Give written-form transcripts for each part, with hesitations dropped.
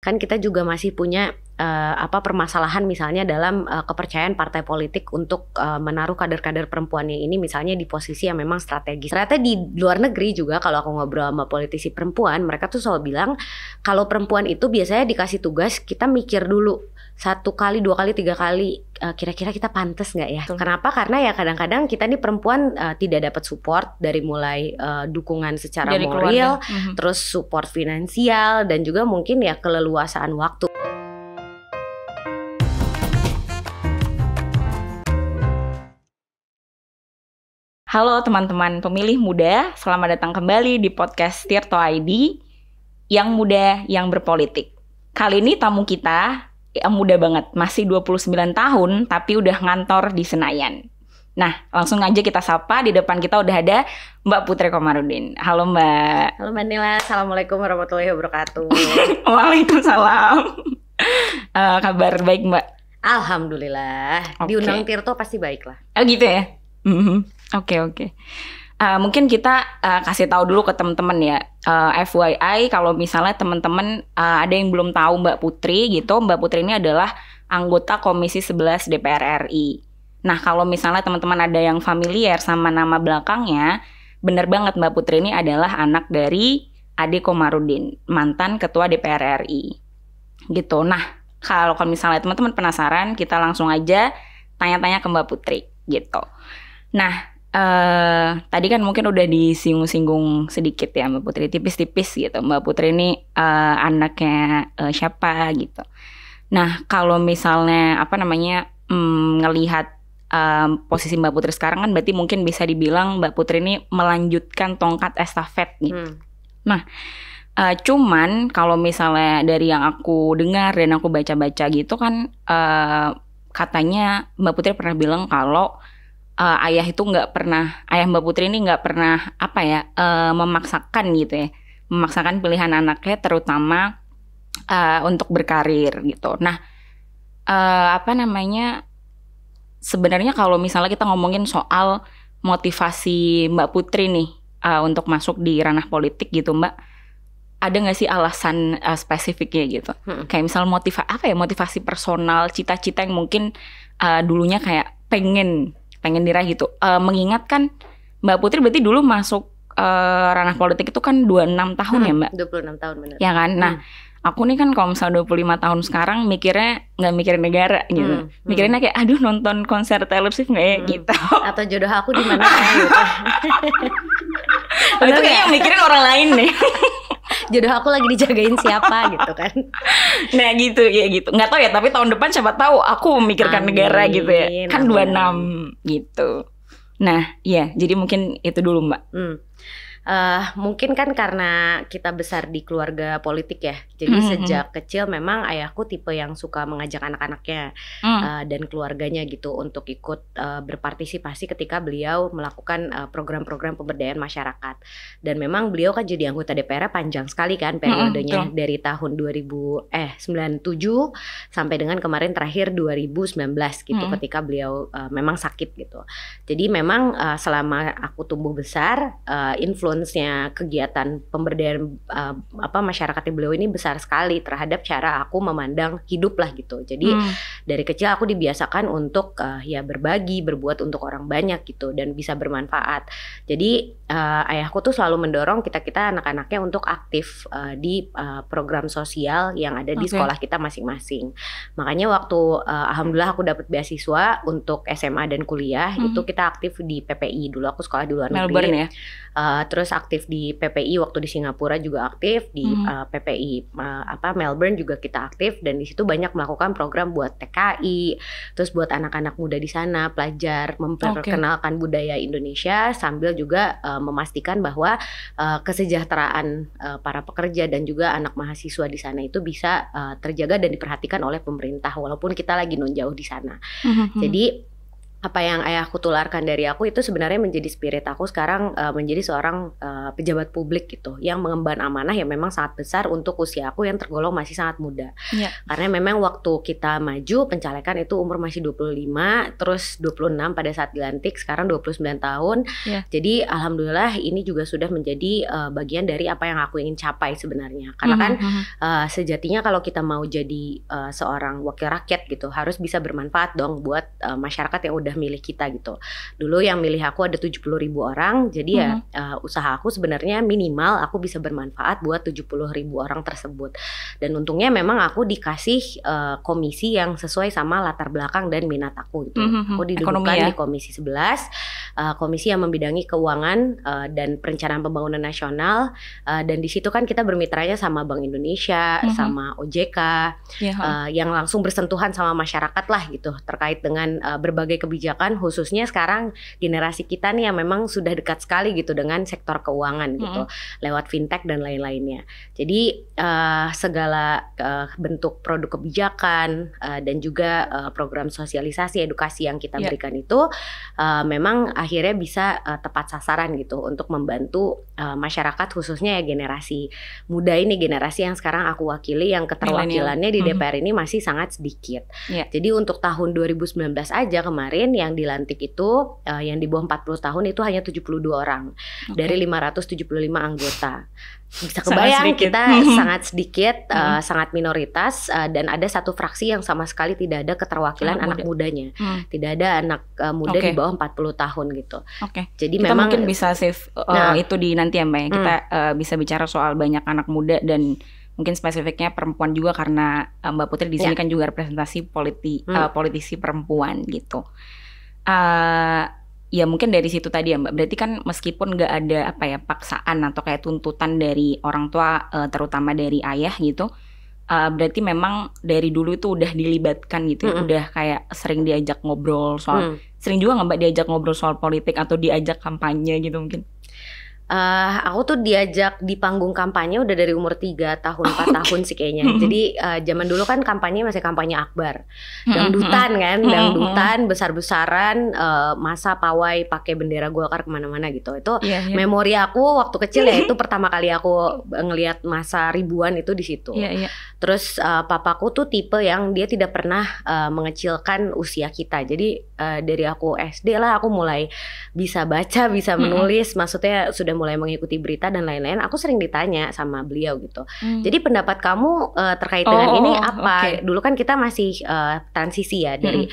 kan kita juga masih punya permasalahan misalnya dalam kepercayaan partai politik untuk menaruh kader-kader perempuannya ini misalnya di posisi yang memang strategis. Ternyata di luar negeri juga kalau aku ngobrol sama politisi perempuan, mereka tuh selalu bilang kalau perempuan itu biasanya dikasih tugas kita mikir dulu 1 kali, 2 kali, 3 kali kira-kira kita pantas nggak ya? Kenapa? Karena ya kadang-kadang kita nih perempuan tidak dapat support dari mulai dukungan secara dari moral, terus support finansial dan juga mungkin ya keleluasaan waktu. Halo teman-teman pemilih muda, selamat datang kembali di podcast Tirto ID, yang muda yang berpolitik. Kali ini tamu kita yang muda banget, masih 29 tahun tapi udah ngantor di Senayan. Nah, langsung aja kita sapa, di depan kita udah ada Mbak Putri Komarudin. Halo Mbak. Halo Mbak Nila, Assalamualaikum warahmatullahi wabarakatuh. Waalaikumsalam. Kabar baik Mbak? Alhamdulillah, diundang Tirto pasti baik lah. Oh gitu ya? Oke. Mungkin kita kasih tahu dulu ke teman-teman ya. FYI kalau misalnya teman-teman ada yang belum tahu Mbak Putri gitu. Mbak Putri ini adalah anggota Komisi 11 DPR RI. Nah kalau misalnya teman-teman ada yang familiar sama nama belakangnya, bener banget Mbak Putri ini adalah anak dari Ade Komarudin, mantan Ketua DPR RI. Gitu. Nah kalau misalnya teman-teman penasaran, kita langsung aja tanya-tanya ke Mbak Putri gitu. Nah, tadi kan mungkin udah disinggung-singgung sedikit ya Mbak Putri, tipis-tipis gitu. Mbak Putri ini anaknya siapa gitu. Nah, kalau misalnya ngelihat posisi Mbak Putri sekarang kan berarti mungkin bisa dibilang Mbak Putri ini melanjutkan tongkat estafet gitu. Nah, cuman kalau misalnya dari yang aku dengar dan aku baca-baca gitu kan, katanya Mbak Putri pernah bilang kalau ayah Mbak Putri ini nggak pernah memaksakan gitu ya, memaksakan pilihan anaknya terutama untuk berkarir gitu. Nah, sebenarnya kalau misalnya kita ngomongin soal motivasi Mbak Putri nih untuk masuk di ranah politik gitu Mbak, ada nggak sih alasan spesifiknya gitu? Kayak misal motivasi personal, cita-cita yang mungkin dulunya kayak pengen diraih gitu. Mengingat kan Mbak Putri berarti dulu masuk ranah politik itu kan 26 tahun ya Mbak? 26 tahun benar. Ya kan? Nah, aku nih kan kalau misalnya 25 tahun sekarang mikirnya nggak mikirin negara gitu. Mikirinnya kayak aduh nonton konser Taylor Swift nggak ya gitu. Atau jodoh aku di mana gitu. Itu kayaknya mikirin orang lain deh. Jodoh aku lagi dijagain siapa gitu kan. Nah gitu ya gitu. Nggak tahu ya, tapi tahun depan siapa tahu aku memikirkan negara gitu ya. Kan 26 gitu. Nah iya, jadi mungkin itu dulu Mbak. Mungkin kan karena kita besar di keluarga politik ya. Jadi sejak kecil memang ayahku tipe yang suka mengajak anak-anaknya dan keluarganya gitu untuk ikut berpartisipasi ketika beliau melakukan program-program pemberdayaan masyarakat. Dan memang beliau kan jadi anggota DPR panjang sekali kan periodenya, dari tahun 97 sampai dengan kemarin terakhir 2019 gitu, ketika beliau memang sakit gitu. Jadi memang selama aku tumbuh besar, influence-nya kegiatan pemberdayaan masyarakatnya beliau ini besar sekali terhadap cara aku memandang hidup lah gitu. Jadi dari kecil aku dibiasakan untuk berbagi, berbuat untuk orang banyak gitu dan bisa bermanfaat. Jadi ayahku tuh selalu mendorong kita anak-anaknya untuk aktif di program sosial yang ada di sekolah kita masing-masing. Makanya waktu alhamdulillah aku dapat beasiswa untuk SMA dan kuliah, itu kita aktif di PPI. Dulu aku sekolah di luar negeri. Melbourne ya. Terus aktif di PPI waktu di Singapura juga aktif di PPI Melbourne juga kita aktif, dan di situ banyak melakukan program buat TKI, terus buat anak-anak muda di sana pelajar memperkenalkan budaya Indonesia sambil juga memastikan bahwa kesejahteraan para pekerja dan juga anak mahasiswa di sana itu bisa terjaga dan diperhatikan oleh pemerintah walaupun kita lagi non jauh di sana. Jadi apa yang ayahku tularkan dari aku itu sebenarnya menjadi spirit aku sekarang, menjadi seorang pejabat publik gitu yang mengemban amanah yang memang sangat besar untuk usia aku yang tergolong masih sangat muda. Iya. Karena memang waktu kita maju pencalekan itu umur masih 25, terus 26 pada saat dilantik, sekarang 29 tahun. Iya. Jadi alhamdulillah ini juga sudah menjadi bagian dari apa yang aku ingin capai sebenarnya. Karena kan sejatinya kalau kita mau jadi seorang wakil rakyat gitu harus bisa bermanfaat dong buat masyarakat yang udah milih kita gitu. Dulu yang milih aku ada 70.000 orang, jadi usaha aku sebenarnya minimal aku bisa bermanfaat buat 70.000 orang tersebut. Dan untungnya memang aku dikasih komisi yang sesuai sama latar belakang dan minat aku gitu. Aku didudukan di komisi 11, komisi yang membidangi keuangan dan perencanaan pembangunan nasional, dan di situ kan kita bermitranya sama Bank Indonesia, sama OJK, yang langsung bersentuhan sama masyarakat lah gitu terkait dengan berbagai kebijakan, khususnya sekarang generasi kita nih yang memang sudah dekat sekali gitu dengan sektor keuangan gitu, lewat fintech dan lain-lainnya. Jadi segala bentuk produk kebijakan dan juga program sosialisasi edukasi yang kita berikan itu memang akhirnya bisa tepat sasaran gitu untuk membantu masyarakat, khususnya ya generasi muda ini, generasi yang sekarang aku wakili yang keterwakilannya di DPR ini masih sangat sedikit. Jadi untuk tahun 2019 aja kemarin yang dilantik itu yang di bawah 40 tahun itu hanya 72 orang dari 575 anggota. Bisa kebayang kita sangat sedikit, sangat minoritas, dan ada satu fraksi yang sama sekali tidak ada keterwakilan anak mudanya. Tidak ada anak muda di bawah 40 tahun gitu. Jadi kita memang mungkin bisa save itu di nanti ya Mbak ya. Kita bisa bicara soal banyak anak muda dan mungkin spesifiknya perempuan juga karena Mbak Putri di sini kan juga representasi politisi perempuan gitu. Ya mungkin dari situ tadi ya Mbak. Berarti kan meskipun nggak ada paksaan atau kayak tuntutan dari orang tua, terutama dari ayah gitu, berarti memang dari dulu itu udah dilibatkan gitu, udah kayak sering diajak ngobrol soal, sering juga nggak Mbak diajak ngobrol soal politik atau diajak kampanye gitu mungkin? Aku tuh diajak di panggung kampanye udah dari umur 3 tahun, 4 tahun sih kayaknya. Jadi zaman dulu kan kampanye masih kampanye akbar, dangdutan kan, dangdutan besar-besaran, masa pawai pakai bendera Golkar kemana-mana gitu. Itu memori aku waktu kecil ya, itu pertama kali aku ngelihat masa ribuan itu di situ. Terus papaku tuh tipe yang dia tidak pernah mengecilkan usia kita. Jadi dari aku SD lah aku mulai bisa baca, bisa menulis, maksudnya sudah mulai mengikuti berita dan lain-lain. Aku sering ditanya sama beliau gitu. Jadi pendapat kamu terkait dengan ini apa? Dulu kan kita masih transisi ya dari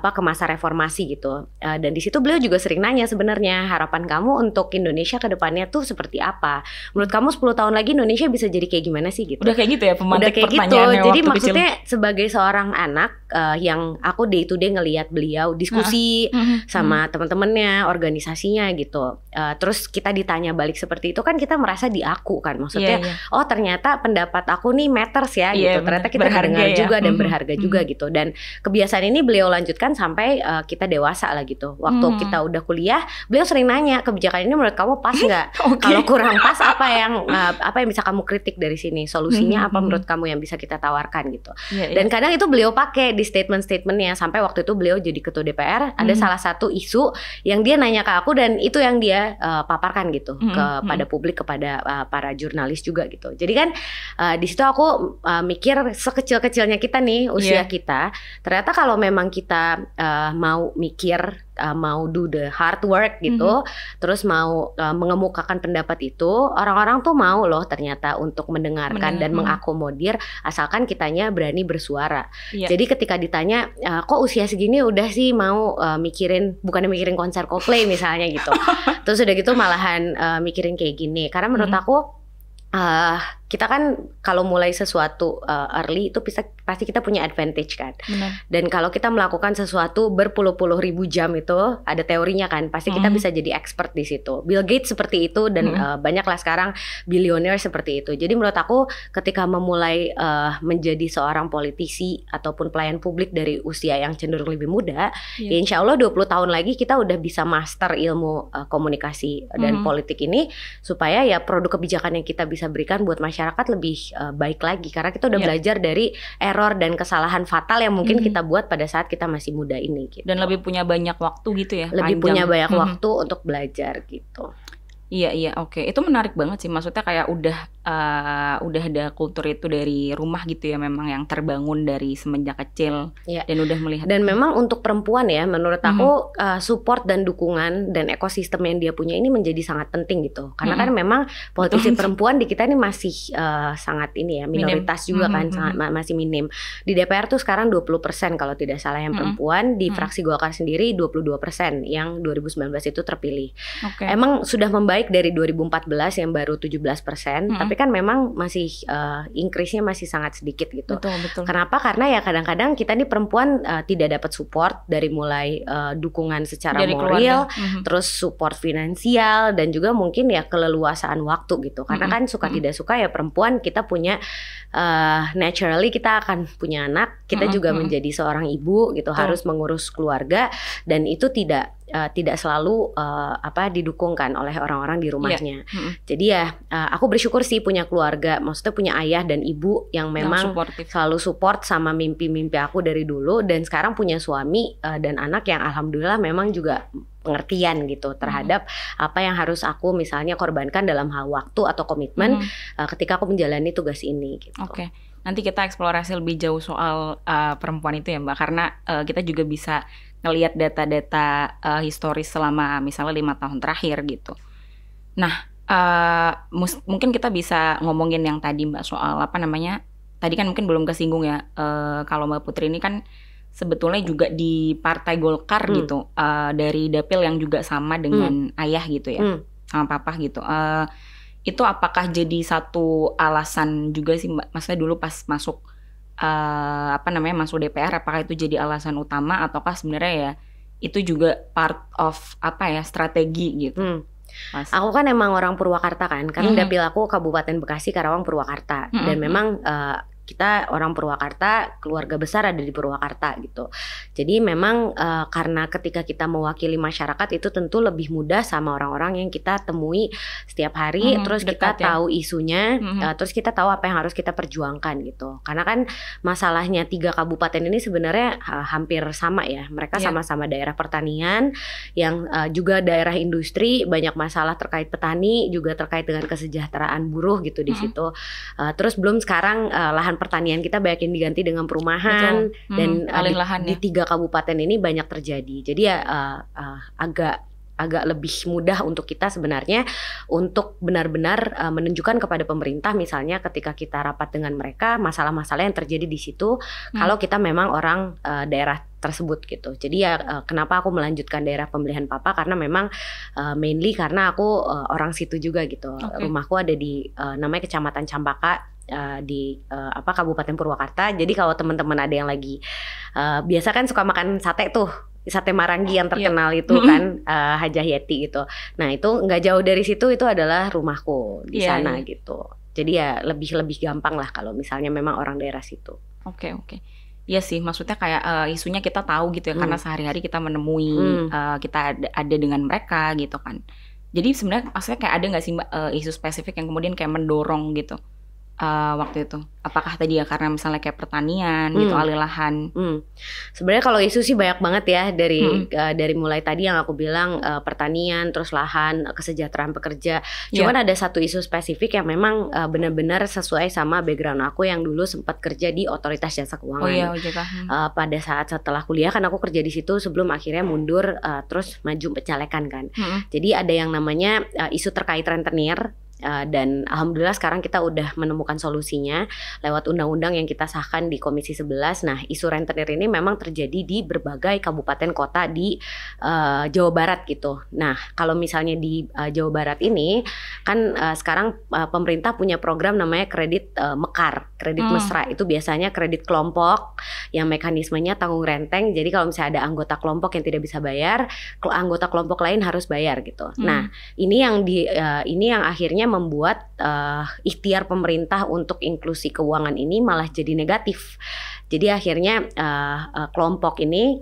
ke masa reformasi gitu. Dan di situ beliau juga sering nanya sebenarnya harapan kamu untuk Indonesia ke depannya tuh seperti apa? Menurut kamu 10 tahun lagi Indonesia bisa jadi kayak gimana sih gitu? Udah kayak gitu ya udah kayak gitu. Jadi maksudnya sebagai seorang anak yang aku day to day ngelihat beliau diskusi sama teman-temannya, organisasinya gitu. Terus kita ditanya balik seperti itu kan kita merasa diaku kan, maksudnya oh ternyata pendapat aku nih matters ya gitu. Ternyata kita dengar juga dan berharga juga gitu. Dan kebiasaan ini beliau lanjutkan sampai kita dewasa lah gitu. Waktu kita udah kuliah, beliau sering nanya kebijakan ini menurut kamu pas nggak? Kalau kurang pas apa yang bisa kamu kritik dari sini? Solusinya apa menurut kamu yang bisa kita tawarkan gitu. Dan kadang itu beliau pakai di statement-statementnya. Sampai waktu itu beliau jadi ketua DPR, ada salah satu isu yang dia nanya ke aku dan itu yang dia paparkan gitu kepada publik, kepada para jurnalis juga gitu. Jadi kan di situ aku mikir sekecil-kecilnya kita nih usia kita, ternyata kalau memang kita mau mikir, mau do the hard work gitu, terus mau mengemukakan pendapat itu, orang-orang tuh mau loh ternyata untuk mendengarkan dan mengakomodir asalkan kitanya berani bersuara. Jadi ketika ditanya kok usia segini udah sih mau bukannya mikirin konser Coldplay misalnya gitu. Terus udah gitu malahan mikirin kayak gini. Karena menurut aku kita kan kalau mulai sesuatu early itu pasti kita punya advantage kan. Dan kalau kita melakukan sesuatu berpuluh-puluh ribu jam itu ada teorinya kan, pasti kita bisa jadi expert di situ. Bill Gates seperti itu dan banyaklah sekarang bilioner seperti itu. Jadi menurut aku ketika memulai menjadi seorang politisi ataupun pelayan publik dari usia yang cenderung lebih muda, ya insya Allah 20 tahun lagi kita udah bisa master ilmu komunikasi dan politik ini supaya ya produk kebijakan yang kita bisa berikan buat masyarakat masyarakat lebih baik lagi karena kita udah belajar dari error dan kesalahan fatal yang mungkin kita buat pada saat kita masih muda ini gitu. Dan lebih punya banyak waktu gitu ya. Lebih punya banyak waktu untuk belajar gitu. Iya, oke. Itu menarik banget sih. Maksudnya kayak udah ada kultur itu dari rumah gitu ya, memang yang terbangun dari semenjak kecil dan udah melihat. Dan memang untuk perempuan ya, menurut aku support dan dukungan dan ekosistem yang dia punya ini menjadi sangat penting gitu. Karena kan memang politisi perempuan di kita ini masih sangat ini ya, minoritas juga kan, sangat masih minim. Di DPR tuh sekarang 20% kalau tidak salah yang perempuan, di fraksi Golkar sendiri 22% yang 2019 itu terpilih. Emang sudah membaik dari 2014 yang baru 17%, tapi kan memang masih increase-nya masih sangat sedikit gitu. Betul. Kenapa? Karena ya kadang-kadang kita nih perempuan tidak dapat support dari mulai dukungan secara dari moral, terus support finansial dan juga mungkin ya keleluasaan waktu gitu. Karena kan suka tidak suka ya perempuan kita punya naturally kita akan punya anak, kita juga menjadi seorang ibu gitu, harus mengurus keluarga dan itu tidak selalu didukungkan oleh orang-orang di rumahnya. Jadi ya aku bersyukur sih punya keluarga, maksudnya punya ayah dan ibu yang memang selalu support sama mimpi-mimpi aku dari dulu, dan sekarang punya suami dan anak yang alhamdulillah memang juga pengertian gitu terhadap apa yang harus aku misalnya korbankan dalam hal waktu atau komitmen ketika aku menjalani tugas ini gitu. Oke. Nanti kita eksplorasi lebih jauh soal perempuan itu ya Mbak, karena kita juga bisa ngelihat data-data historis selama misalnya 5 tahun terakhir gitu. Nah, mungkin kita bisa ngomongin yang tadi Mbak soal tadi kan mungkin belum kesinggung ya, kalau Mbak Putri ini kan sebetulnya juga di Partai Golkar gitu, dari dapil yang juga sama dengan ayah gitu ya, sama papa gitu. Itu apakah jadi satu alasan juga sih Mbak? Maksudnya dulu pas masuk masuk DPR, apakah itu jadi alasan utama ataukah sebenarnya ya itu juga part of strategi gitu? Aku kan emang orang Purwakarta kan, dapil aku Kabupaten Bekasi, Karawang, Purwakarta, dan memang kita orang Purwakarta, keluarga besar ada di Purwakarta gitu. Jadi memang karena ketika kita mewakili masyarakat itu tentu lebih mudah sama orang-orang yang kita temui setiap hari, terus kita tahu isunya, terus kita tahu apa yang harus kita perjuangkan gitu. Karena kan masalahnya 3 kabupaten ini sebenarnya hampir sama ya. Mereka sama-sama daerah pertanian yang juga daerah industri, banyak masalah terkait petani, juga terkait dengan kesejahteraan buruh gitu di situ. Terus belum sekarang lahan pertanian kita banyak yang diganti dengan perumahan. Dan di 3 kabupaten ini banyak terjadi. Jadi ya agak lebih mudah untuk kita sebenarnya untuk benar-benar menunjukkan kepada pemerintah, misalnya ketika kita rapat dengan mereka, masalah-masalah yang terjadi di situ kalau kita memang orang daerah tersebut gitu. Jadi ya kenapa aku melanjutkan daerah pemilihan papa, karena memang mainly karena aku orang situ juga gitu. Rumahku ada di namanya Kecamatan Campaka, di Kabupaten Purwakarta. Jadi kalau teman-teman ada yang lagi biasa kan suka makan sate tuh, sate Marangi yang terkenal itu kan, Hajah Yeti gitu. Nah itu nggak jauh dari situ, itu adalah rumahku di sana gitu. Jadi ya lebih gampang lah kalau misalnya memang orang daerah situ. Oke. Iya sih, maksudnya kayak isunya kita tahu gitu ya, karena sehari-hari kita menemui, kita ada dengan mereka gitu kan. Jadi sebenarnya maksudnya kayak ada nggak sih Mbak isu spesifik yang kemudian kayak mendorong gitu waktu itu? Apakah tadi ya karena misalnya kayak pertanian gitu, alih lahan? Sebenarnya kalau isu sih banyak banget ya, dari mulai tadi yang aku bilang pertanian, terus lahan, kesejahteraan pekerja. Cuman ada satu isu spesifik yang memang benar-benar sesuai sama background aku yang dulu sempat kerja di Otoritas Jasa Keuangan. Pada saat setelah kuliah kan aku kerja di situ sebelum akhirnya mundur, terus maju pencalekan kan. Jadi ada yang namanya isu terkait rentenir. Dan alhamdulillah sekarang kita udah menemukan solusinya lewat undang-undang yang kita sahkan di Komisi 11. Nah, isu rentenir ini memang terjadi di berbagai kabupaten kota di Jawa Barat gitu. Nah, kalau misalnya di Jawa Barat ini kan sekarang pemerintah punya program namanya kredit mekar, kredit mesra. Itu biasanya kredit kelompok yang mekanismenya tanggung renteng. Jadi kalau misalnya ada anggota kelompok yang tidak bisa bayar, anggota kelompok lain harus bayar gitu. Nah, ini yang akhirnya membuat ikhtiar pemerintah untuk inklusi keuangan ini malah jadi negatif. Jadi akhirnya kelompok ini,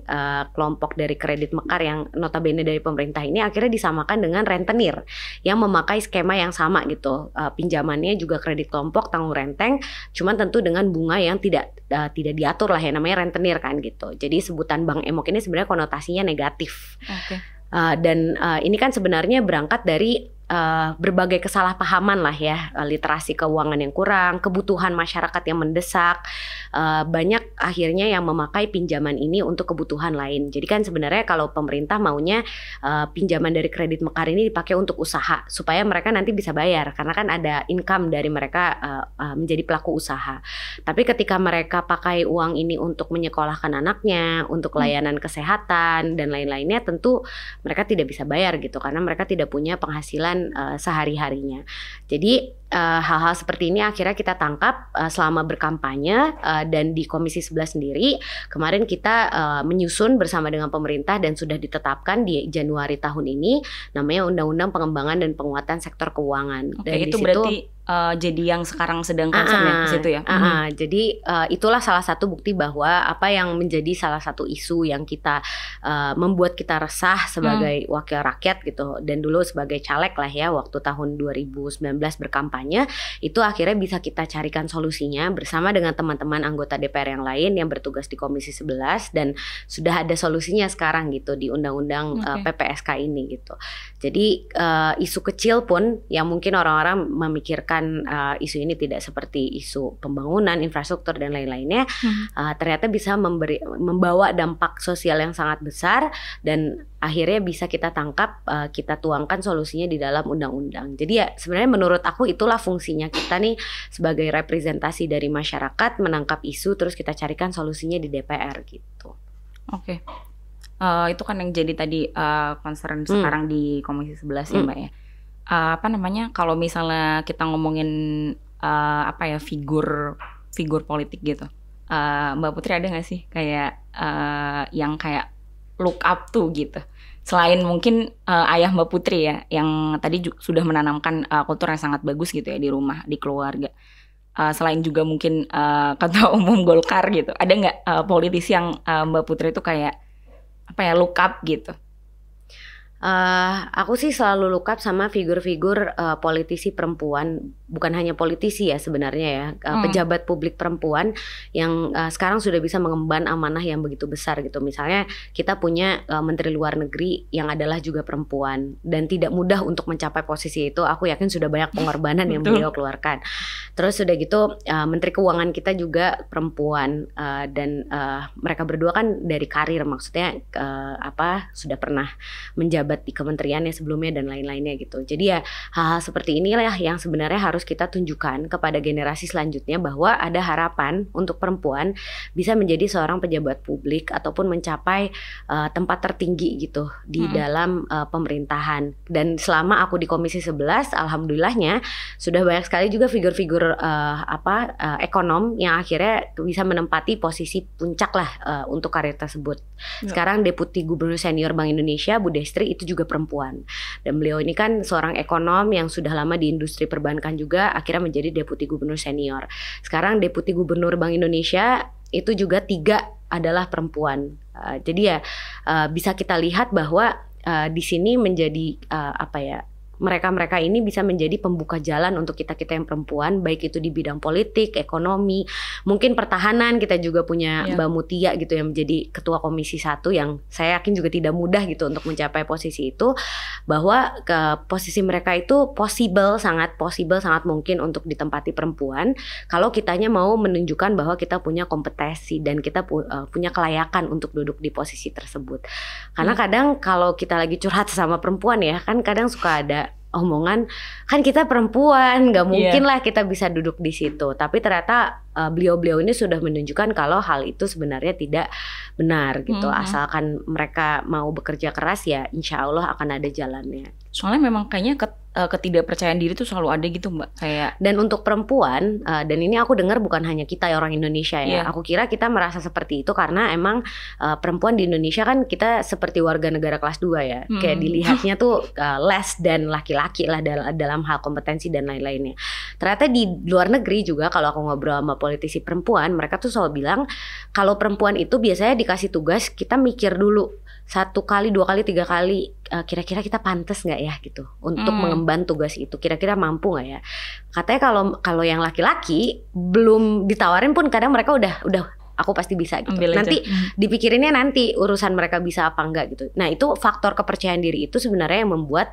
kelompok dari kredit mekar yang notabene dari pemerintah ini akhirnya disamakan dengan rentenir yang memakai skema yang sama gitu. Pinjamannya juga kredit kelompok tanggung renteng, cuman tentu dengan bunga yang tidak diatur lah ya, namanya rentenir kan gitu. Jadi sebutan Bank Emok ini sebenarnya konotasinya negatif. Dan ini kan sebenarnya berangkat dari berbagai kesalahpahaman lah ya, literasi keuangan yang kurang, kebutuhan masyarakat yang mendesak, banyak akhirnya yang memakai pinjaman ini untuk kebutuhan lain. Jadi kan sebenarnya kalau pemerintah maunya pinjaman dari kredit mekar ini dipakai untuk usaha supaya mereka nanti bisa bayar karena kan ada income dari mereka menjadi pelaku usaha. Tapi ketika mereka pakai uang ini untuk menyekolahkan anaknya, untuk layanan kesehatan dan lain-lainnya, tentu mereka tidak bisa bayar gitu karena mereka tidak punya penghasilan sehari-harinya. Jadi hal-hal seperti ini akhirnya kita tangkap selama berkampanye, dan di Komisi 11 sendiri kemarin kita menyusun bersama dengan pemerintah dan sudah ditetapkan di Januari tahun ini namanya Undang-Undang Pengembangan dan Penguatan Sektor Keuangan. Dan itu berarti jadi yang sekarang sedang concern ya ke situ ya. Jadi itulah salah satu bukti bahwa apa yang menjadi salah satu isu yang kita membuat kita resah sebagai wakil rakyat gitu, dan dulu sebagai caleg lah ya waktu tahun 2019 berkampanye, itu akhirnya bisa kita carikan solusinya bersama dengan teman-teman anggota DPR yang lain yang bertugas di Komisi 11, dan sudah ada solusinya sekarang gitu di Undang-Undang PPSK ini gitu. Jadi isu kecil pun yang mungkin orang-orang memikirkan isu ini tidak seperti isu pembangunan, infrastruktur dan lain-lainnya, ternyata bisa membawa dampak sosial yang sangat besar, dan akhirnya bisa kita tangkap, kita tuangkan solusinya di dalam undang-undang. Jadi ya sebenarnya menurut aku itulah fungsinya kita nih sebagai representasi dari masyarakat, menangkap isu terus kita carikan solusinya di DPR gitu. Itu kan yang jadi tadi concern sekarang di Komisi 11 ya Mbak ya. Kalau misalnya kita ngomongin figur politik gitu, Mbak Putri ada nggak sih kayak yang kayak look up tuh gitu, selain mungkin ayah Mbak Putri ya yang tadi sudah menanamkan kultur yang sangat bagus gitu ya di rumah, di keluarga, selain juga mungkin ketua umum Golkar gitu, ada nggak politisi yang Mbak Putri itu kayak look up gitu? Aku sih selalu look up sama figur-figur politisi perempuan, bukan hanya politisi ya sebenarnya ya, pejabat publik perempuan yang sekarang sudah bisa mengemban amanah yang begitu besar gitu. Misalnya kita punya Menteri Luar Negeri yang adalah juga perempuan dan tidak mudah untuk mencapai posisi itu. Aku yakin sudah banyak pengorbanan yang beliau keluarkan. Terus sudah gitu Menteri Keuangan kita juga perempuan, dan mereka berdua kan dari karir, maksudnya sudah pernah menjabat di kementeriannya sebelumnya dan lain-lainnya gitu. Jadi ya hal-hal seperti inilah yang sebenarnya harus kita tunjukkan kepada generasi selanjutnya bahwa ada harapan untuk perempuan bisa menjadi seorang pejabat publik ataupun mencapai tempat tertinggi gitu di dalam pemerintahan. Dan selama aku di Komisi 11, alhamdulillahnya sudah banyak sekali juga figur-figur ekonom yang akhirnya bisa menempati posisi puncak lah untuk karir tersebut. Sekarang Deputi Gubernur Senior Bank Indonesia Bu Destri itu juga perempuan, dan beliau ini kan seorang ekonom yang sudah lama di industri perbankan juga, akhirnya menjadi Deputi Gubernur Senior. Sekarang Deputi Gubernur Bank Indonesia itu juga 3 adalah perempuan. Jadi ya bisa kita lihat bahwa di sini menjadi mereka-mereka ini bisa menjadi pembuka jalan untuk kita-kita yang perempuan, baik itu di bidang politik, ekonomi, mungkin pertahanan. Kita juga punya Mbak Mutia gitu yang menjadi Ketua Komisi 1 yang saya yakin juga tidak mudah gitu untuk mencapai posisi itu, bahwa ke posisi mereka itu sangat mungkin untuk ditempati perempuan kalau kitanya mau menunjukkan bahwa kita punya kompetensi dan kita punya kelayakan untuk duduk di posisi tersebut. Karena kadang kalau kita lagi curhat sama perempuan ya, kan kadang suka ada omongan, kan kita perempuan, nggak mungkin lah kita bisa duduk di situ. Tapi ternyata beliau-beliau ini sudah menunjukkan kalau hal itu sebenarnya tidak benar gitu. Asalkan mereka mau bekerja keras ya insya Allah akan ada jalannya. Soalnya memang kayaknya ketidakpercayaan diri tuh selalu ada gitu Mbak, kayak. Dan untuk perempuan, dan ini aku dengar bukan hanya kita orang Indonesia ya, aku kira kita merasa seperti itu karena emang perempuan di Indonesia kan kita seperti warga negara kelas 2 ya, kayak dilihatnya tuh less dan laki-laki lah dalam hal kompetensi dan lain-lainnya. Ternyata di luar negeri juga kalau aku ngobrol sama politisi perempuan, mereka tuh selalu bilang kalau perempuan itu biasanya dikasih tugas kita mikir dulu 1 kali, 2 kali, 3 kali, kira-kira kita pantas nggak ya gitu untuk mengemban tugas itu, kira-kira mampu nggak ya. Katanya kalau yang laki-laki belum ditawarin pun kadang mereka udah aku pasti bisa gitu. Nanti dipikirinnya nanti urusan mereka bisa apa enggak gitu. Nah itu faktor kepercayaan diri itu sebenarnya yang membuat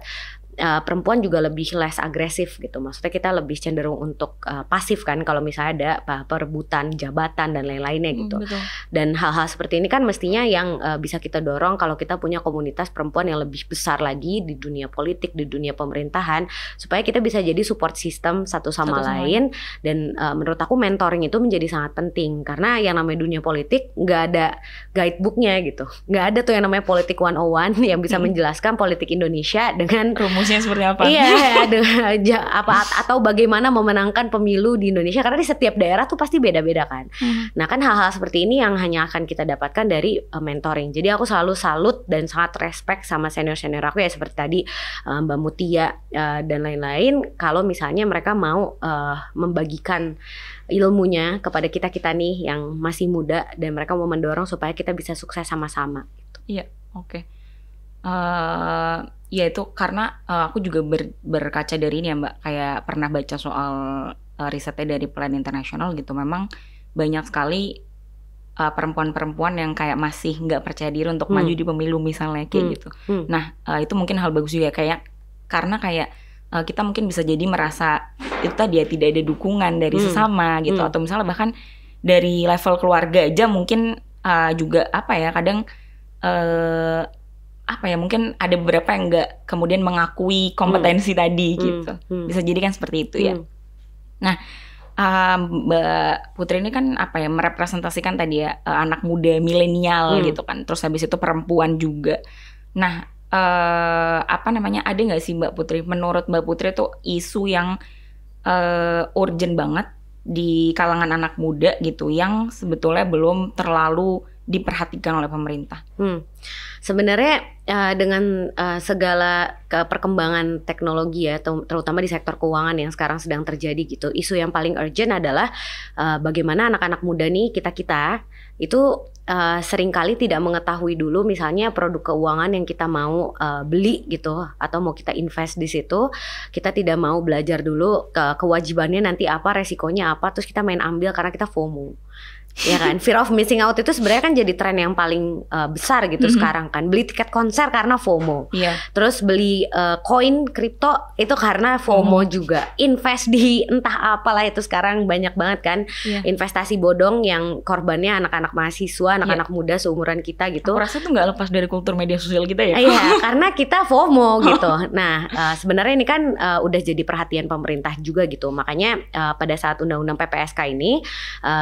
perempuan juga lebih less agresif gitu. Maksudnya kita lebih cenderung untuk pasif kan kalau misalnya ada perebutan jabatan dan lain-lainnya gitu. Betul. Dan hal-hal seperti ini kan mestinya yang bisa kita dorong kalau kita punya komunitas perempuan yang lebih besar lagi di dunia politik, di dunia pemerintahan, supaya kita bisa jadi support system satu sama lain. Dan menurut aku mentoring itu menjadi sangat penting karena yang namanya dunia politik nggak ada guidebooknya gitu. Nggak ada tuh yang namanya politik 101 yang bisa menjelaskan politik Indonesia dengan seperti apa? Iya, atau bagaimana memenangkan pemilu di Indonesia karena di setiap daerah tuh pasti beda-beda kan. Nah kan hal-hal seperti ini yang hanya akan kita dapatkan dari mentoring. Jadi aku selalu salut dan sangat respect sama senior-senior aku ya seperti tadi Mbak Mutia dan lain-lain. Kalau misalnya mereka mau membagikan ilmunya kepada kita nih yang masih muda dan mereka mau mendorong supaya kita bisa sukses sama-sama. Iya, oke. Ya itu karena aku juga berkaca dari ini ya Mbak, kayak pernah baca soal risetnya dari Plan International gitu. Memang banyak sekali perempuan-perempuan yang kayak masih nggak percaya diri untuk maju di pemilu misalnya kayak gitu. Nah itu mungkin hal bagus juga kayak karena kayak kita mungkin bisa jadi merasa itu tadi ya tidak ada dukungan dari sesama gitu, atau misalnya bahkan dari level keluarga aja mungkin juga apa ya kadang apa ya mungkin ada beberapa yang nggak kemudian mengakui kompetensi tadi gitu. Bisa jadi kan seperti itu ya. Nah Mbak Putri ini kan apa ya merepresentasikan tadi ya anak muda milenial gitu kan. Terus habis itu perempuan juga. Nah apa namanya ada nggak sih Mbak Putri? Menurut Mbak Putri tuh isu yang urgent banget di kalangan anak muda gitu yang sebetulnya belum terlalu diperhatikan oleh pemerintah. Sebenarnya dengan segala perkembangan teknologi ya, terutama di sektor keuangan yang sekarang sedang terjadi gitu, isu yang paling urgent adalah bagaimana anak-anak muda nih kita itu seringkali tidak mengetahui dulu misalnya produk keuangan yang kita mau beli gitu atau mau kita invest di situ, kita tidak mau belajar dulu kewajibannya nanti apa, resikonya apa, terus kita main ambil karena kita FOMO. Ya kan, fear of missing out itu sebenarnya kan jadi tren yang paling besar gitu sekarang kan. Beli tiket konser karena FOMO. Terus beli koin kripto itu karena FOMO juga. Invest di entah apalah itu sekarang banyak banget kan. Investasi bodong yang korbannya anak-anak mahasiswa, anak-anak muda seumuran kita gitu. Aku rasa itu nggak lepas dari kultur media sosial kita ya. Iya, karena kita FOMO gitu. Nah, sebenarnya ini kan udah jadi perhatian pemerintah juga gitu. Makanya pada saat undang-undang PPSK ini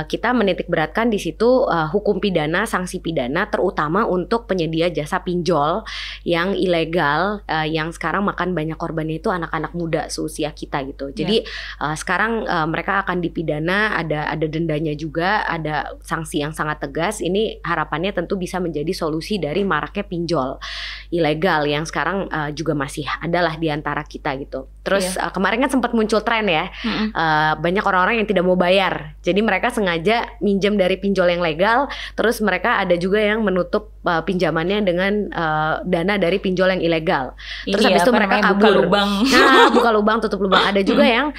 kita menitik beratkan di situ hukum pidana, sanksi pidana terutama untuk penyedia jasa pinjol yang ilegal yang sekarang makan banyak korbannya itu anak-anak muda seusia kita gitu. Jadi sekarang mereka akan dipidana, ada dendanya juga, ada sanksi yang sangat tegas. Ini harapannya tentu bisa menjadi solusi dari maraknya pinjol ilegal yang sekarang juga masih adalah di antara kita gitu. Terus kemarin kan sempat muncul tren ya, banyak orang-orang yang tidak mau bayar. Jadi mereka sengaja minjem dari pinjol yang legal, terus mereka ada juga yang menutup pinjamannya dengan dana dari pinjol yang ilegal. Terus habis itu mereka kabur. Buka lubang, tutup lubang. Ada juga yang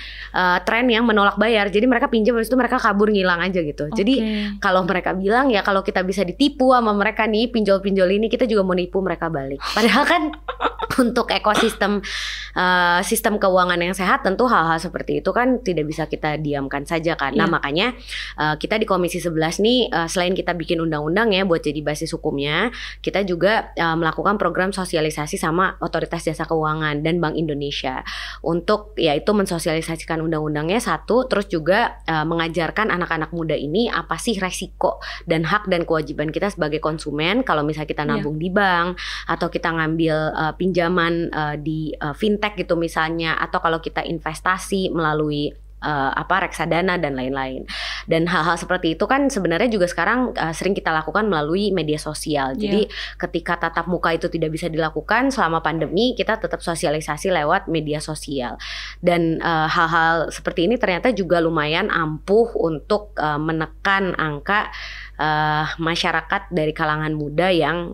tren yang menolak bayar. Jadi mereka pinjam habis itu mereka kabur ngilang aja gitu. Jadi kalau mereka bilang ya kalau kita bisa ditipu sama mereka nih pinjol-pinjol ini, kita juga mau nipu mereka balik. Padahal kan untuk ekosistem sistem keuangan yang sehat tentu hal-hal seperti itu kan tidak bisa kita diamkan saja kan. Nah makanya kita di Komisi Komisi 11 nih selain kita bikin undang-undang ya buat jadi basis hukumnya, kita juga melakukan program sosialisasi sama Otoritas Jasa Keuangan dan Bank Indonesia untuk yaitu mensosialisasikan undang-undangnya satu, terus juga mengajarkan anak-anak muda ini apa sih resiko dan hak dan kewajiban kita sebagai konsumen kalau misalnya kita nabung di bank atau kita ngambil pinjaman di fintech gitu misalnya, atau kalau kita investasi melalui reksadana dan lain-lain. Dan hal-hal seperti itu kan sebenarnya juga sekarang sering kita lakukan melalui media sosial. Jadi ketika tatap muka itu tidak bisa dilakukan selama pandemi, kita tetap sosialisasi lewat media sosial. Dan hal-hal seperti ini ternyata juga lumayan ampuh untuk menekan angka masyarakat dari kalangan muda yang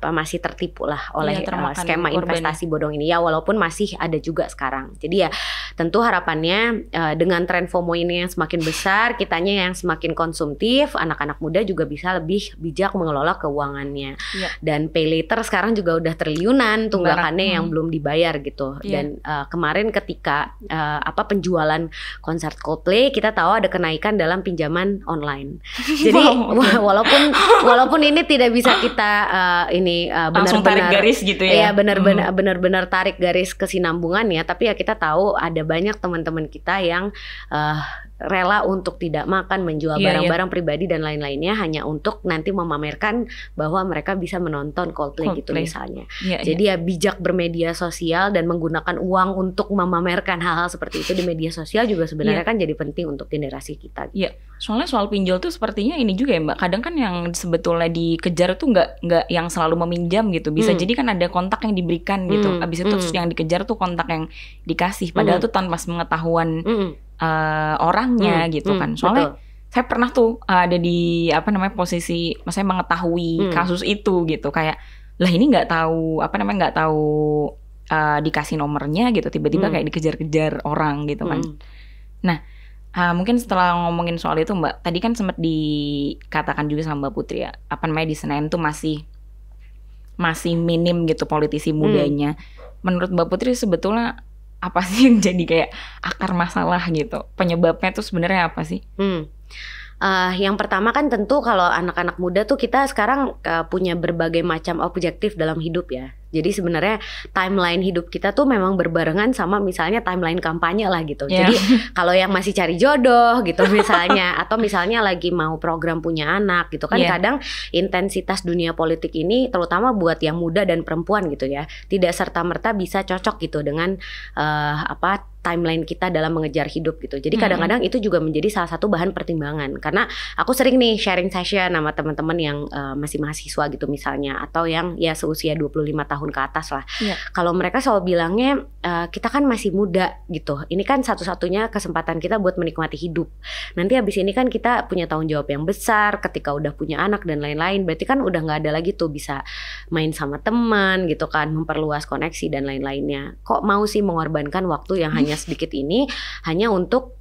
masih tertipu lah oleh skema investasi bodong ini ya, walaupun masih ada juga sekarang. Jadi ya tentu harapannya dengan tren FOMO ini yang semakin besar, kitanya yang semakin konsumtif, anak-anak muda juga bisa lebih bijak mengelola keuangannya. Dan pay later sekarang juga udah triliunan tunggakannya yang belum dibayar gitu. Dan kemarin ketika penjualan konser Coldplay, kita tahu ada kenaikan dalam pinjaman online. Jadi walaupun ini tidak bisa kita langsung tarik garis gitu ya. Iya, benar-benar tarik garis kesinambungannya, tapi ya kita tahu ada banyak teman-teman kita yang rela untuk tidak makan, menjual barang-barang pribadi dan lain-lainnya hanya untuk nanti memamerkan bahwa mereka bisa menonton Coldplay gitu misalnya. Jadi ya bijak bermedia sosial dan menggunakan uang untuk memamerkan hal-hal seperti itu di media sosial juga sebenarnya kan jadi penting untuk generasi kita. Iya, soalnya soal pinjol tuh sepertinya ini juga ya Mbak. Kadang kan yang sebetulnya dikejar tuh nggak yang selalu meminjam gitu. Bisa jadi kan ada kontak yang diberikan gitu. Abis itu terus yang dikejar tuh kontak yang dikasih. Padahal tuh tanpa pengetahuan orangnya gitu kan. Soalnya saya pernah tuh ada di posisi maksudnya mengetahui kasus itu gitu, kayak lah ini nggak tahu dikasih nomornya gitu, tiba-tiba kayak dikejar-kejar orang gitu kan. Nah mungkin setelah ngomongin soal itu Mbak, tadi kan sempat dikatakan juga sama Mbak Putri ya, di Senayan tuh masih minim gitu politisi mudanya. Menurut Mbak Putri sebetulnya apa sih yang jadi kayak akar masalah gitu? Penyebabnya tuh sebenarnya apa sih? Yang pertama kan tentu kalau anak-anak muda tuh kita sekarang punya berbagai macam objektif dalam hidup ya. Jadi sebenarnya timeline hidup kita tuh memang berbarengan sama misalnya timeline kampanye lah gitu. Jadi kalau yang masih cari jodoh gitu misalnya, atau misalnya lagi mau program punya anak gitu kan, kadang intensitas dunia politik ini terutama buat yang muda dan perempuan gitu ya, tidak serta-merta bisa cocok gitu dengan timeline kita dalam mengejar hidup gitu. Jadi kadang-kadang itu juga menjadi salah satu bahan pertimbangan. Karena aku sering nih sharing session sama teman-teman yang masih mahasiswa gitu misalnya, atau yang ya seusia 25 tahun ke atas lah. Kalau mereka selalu bilangnya kita kan masih muda gitu. Ini kan satu-satunya kesempatan kita buat menikmati hidup. Nanti habis ini kan kita punya tanggung jawab yang besar ketika udah punya anak dan lain-lain. Berarti kan udah nggak ada lagi tuh bisa main sama teman gitu kan, memperluas koneksi dan lain-lainnya. Kok mau sih mengorbankan waktu yang hanya sedikit ini hanya untuk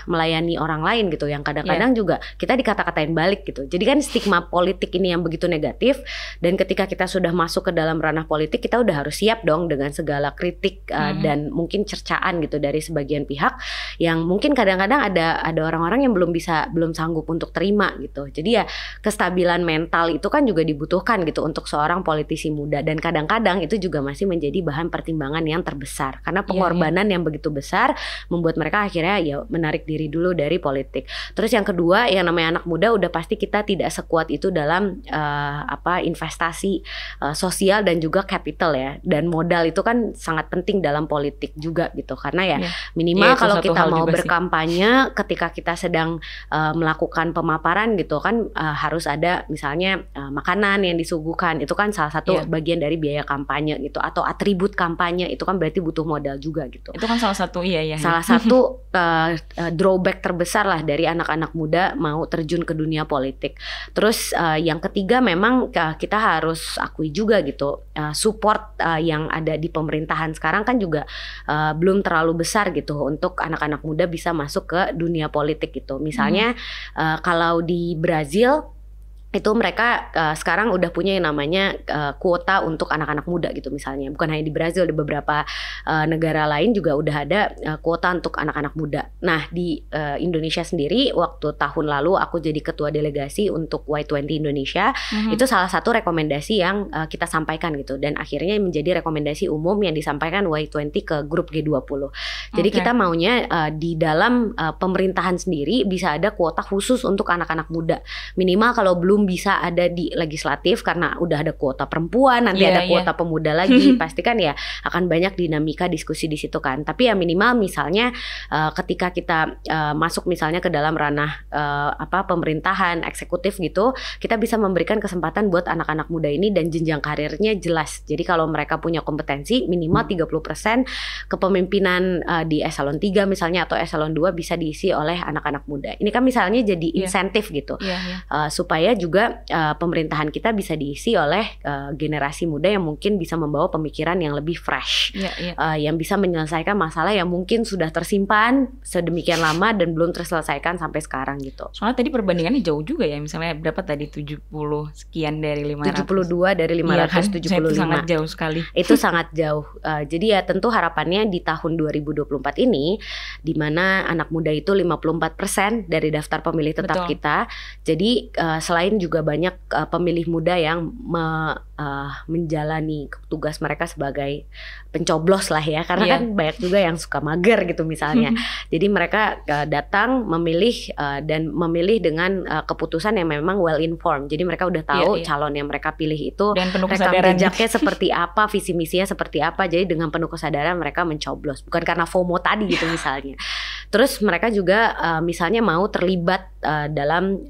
melayani orang lain gitu, yang kadang-kadang juga kita dikata-katain balik gitu. Jadi kan stigma politik ini yang begitu negatif, dan ketika kita sudah masuk ke dalam ranah politik, kita udah harus siap dong dengan segala kritik dan mungkin cercaan gitu dari sebagian pihak yang mungkin kadang-kadang ada orang-orang yang belum sanggup untuk terima gitu. Jadi ya kestabilan mental itu kan juga dibutuhkan gitu untuk seorang politisi muda, dan kadang-kadang itu juga masih menjadi bahan pertimbangan yang terbesar karena pengorbanan yang begitu besar membuat mereka akhirnya ya menarik diri dulu dari politik. Terus yang kedua, yang namanya anak muda udah pasti kita tidak sekuat itu dalam investasi sosial dan juga capital ya, dan modal itu kan sangat penting dalam politik juga gitu, karena ya minimal kalau kita mau berkampanye ketika kita sedang melakukan pemaparan gitu kan harus ada misalnya makanan yang disuguhkan, itu kan salah satu bagian dari biaya kampanye gitu, atau atribut kampanye itu kan berarti butuh modal juga gitu. Itu kan salah satu salah satu drawback terbesar lah dari anak-anak muda mau terjun ke dunia politik. Terus yang ketiga memang kita harus akui juga gitu, support yang ada di pemerintahan sekarang kan juga belum terlalu besar gitu untuk anak-anak muda bisa masuk ke dunia politik gitu. Misalnya kalau di Brazil itu mereka sekarang udah punya yang namanya kuota untuk anak-anak muda gitu misalnya. Bukan hanya di Brazil, di beberapa negara lain juga udah ada kuota untuk anak-anak muda. Nah di Indonesia sendiri waktu tahun lalu aku jadi ketua delegasi untuk Y20 Indonesia. Itu salah satu rekomendasi yang kita sampaikan gitu. Dan akhirnya menjadi rekomendasi umum yang disampaikan Y20 ke grup G20. Jadi kita maunya di dalam pemerintahan sendiri bisa ada kuota khusus untuk anak-anak muda. Minimal kalau belum bisa ada di legislatif karena udah ada kuota perempuan, nanti ada kuota pemuda lagi, pasti kan ya akan banyak dinamika diskusi di situ kan. Tapi ya minimal misalnya ketika kita masuk misalnya ke dalam ranah pemerintahan eksekutif gitu, kita bisa memberikan kesempatan buat anak-anak muda ini dan jenjang karirnya jelas. Jadi kalau mereka punya kompetensi minimal 30% kepemimpinan di eselon 3 misalnya atau eselon 2 bisa diisi oleh anak-anak muda. Ini kan misalnya jadi insentif gitu. Supaya juga pemerintahan kita bisa diisi oleh generasi muda yang mungkin bisa membawa pemikiran yang lebih fresh, yang bisa menyelesaikan masalah yang mungkin sudah tersimpan sedemikian lama dan belum terselesaikan sampai sekarang gitu. Soalnya tadi perbandingannya jauh juga ya, misalnya berapa tadi 70 sekian dari 500. 72 dari 575. Itu sangat jauh sekali. Itu sangat jauh. Jadi ya tentu harapannya di tahun 2024 ini di mana anak muda itu 54% dari daftar pemilih tetap kita. Jadi selain juga banyak pemilih muda yang menjalani tugas mereka sebagai pencoblos lah ya, karena kan banyak juga yang suka mager gitu misalnya. Jadi mereka datang memilih dan memilih dengan keputusan yang memang well informed. Jadi mereka udah tahu calon yang mereka pilih itu rekam jejaknya seperti apa, visi misinya seperti apa. Jadi dengan penuh kesadaran mereka mencoblos, bukan karena FOMO tadi gitu misalnya. Terus mereka juga misalnya mau terlibat dalam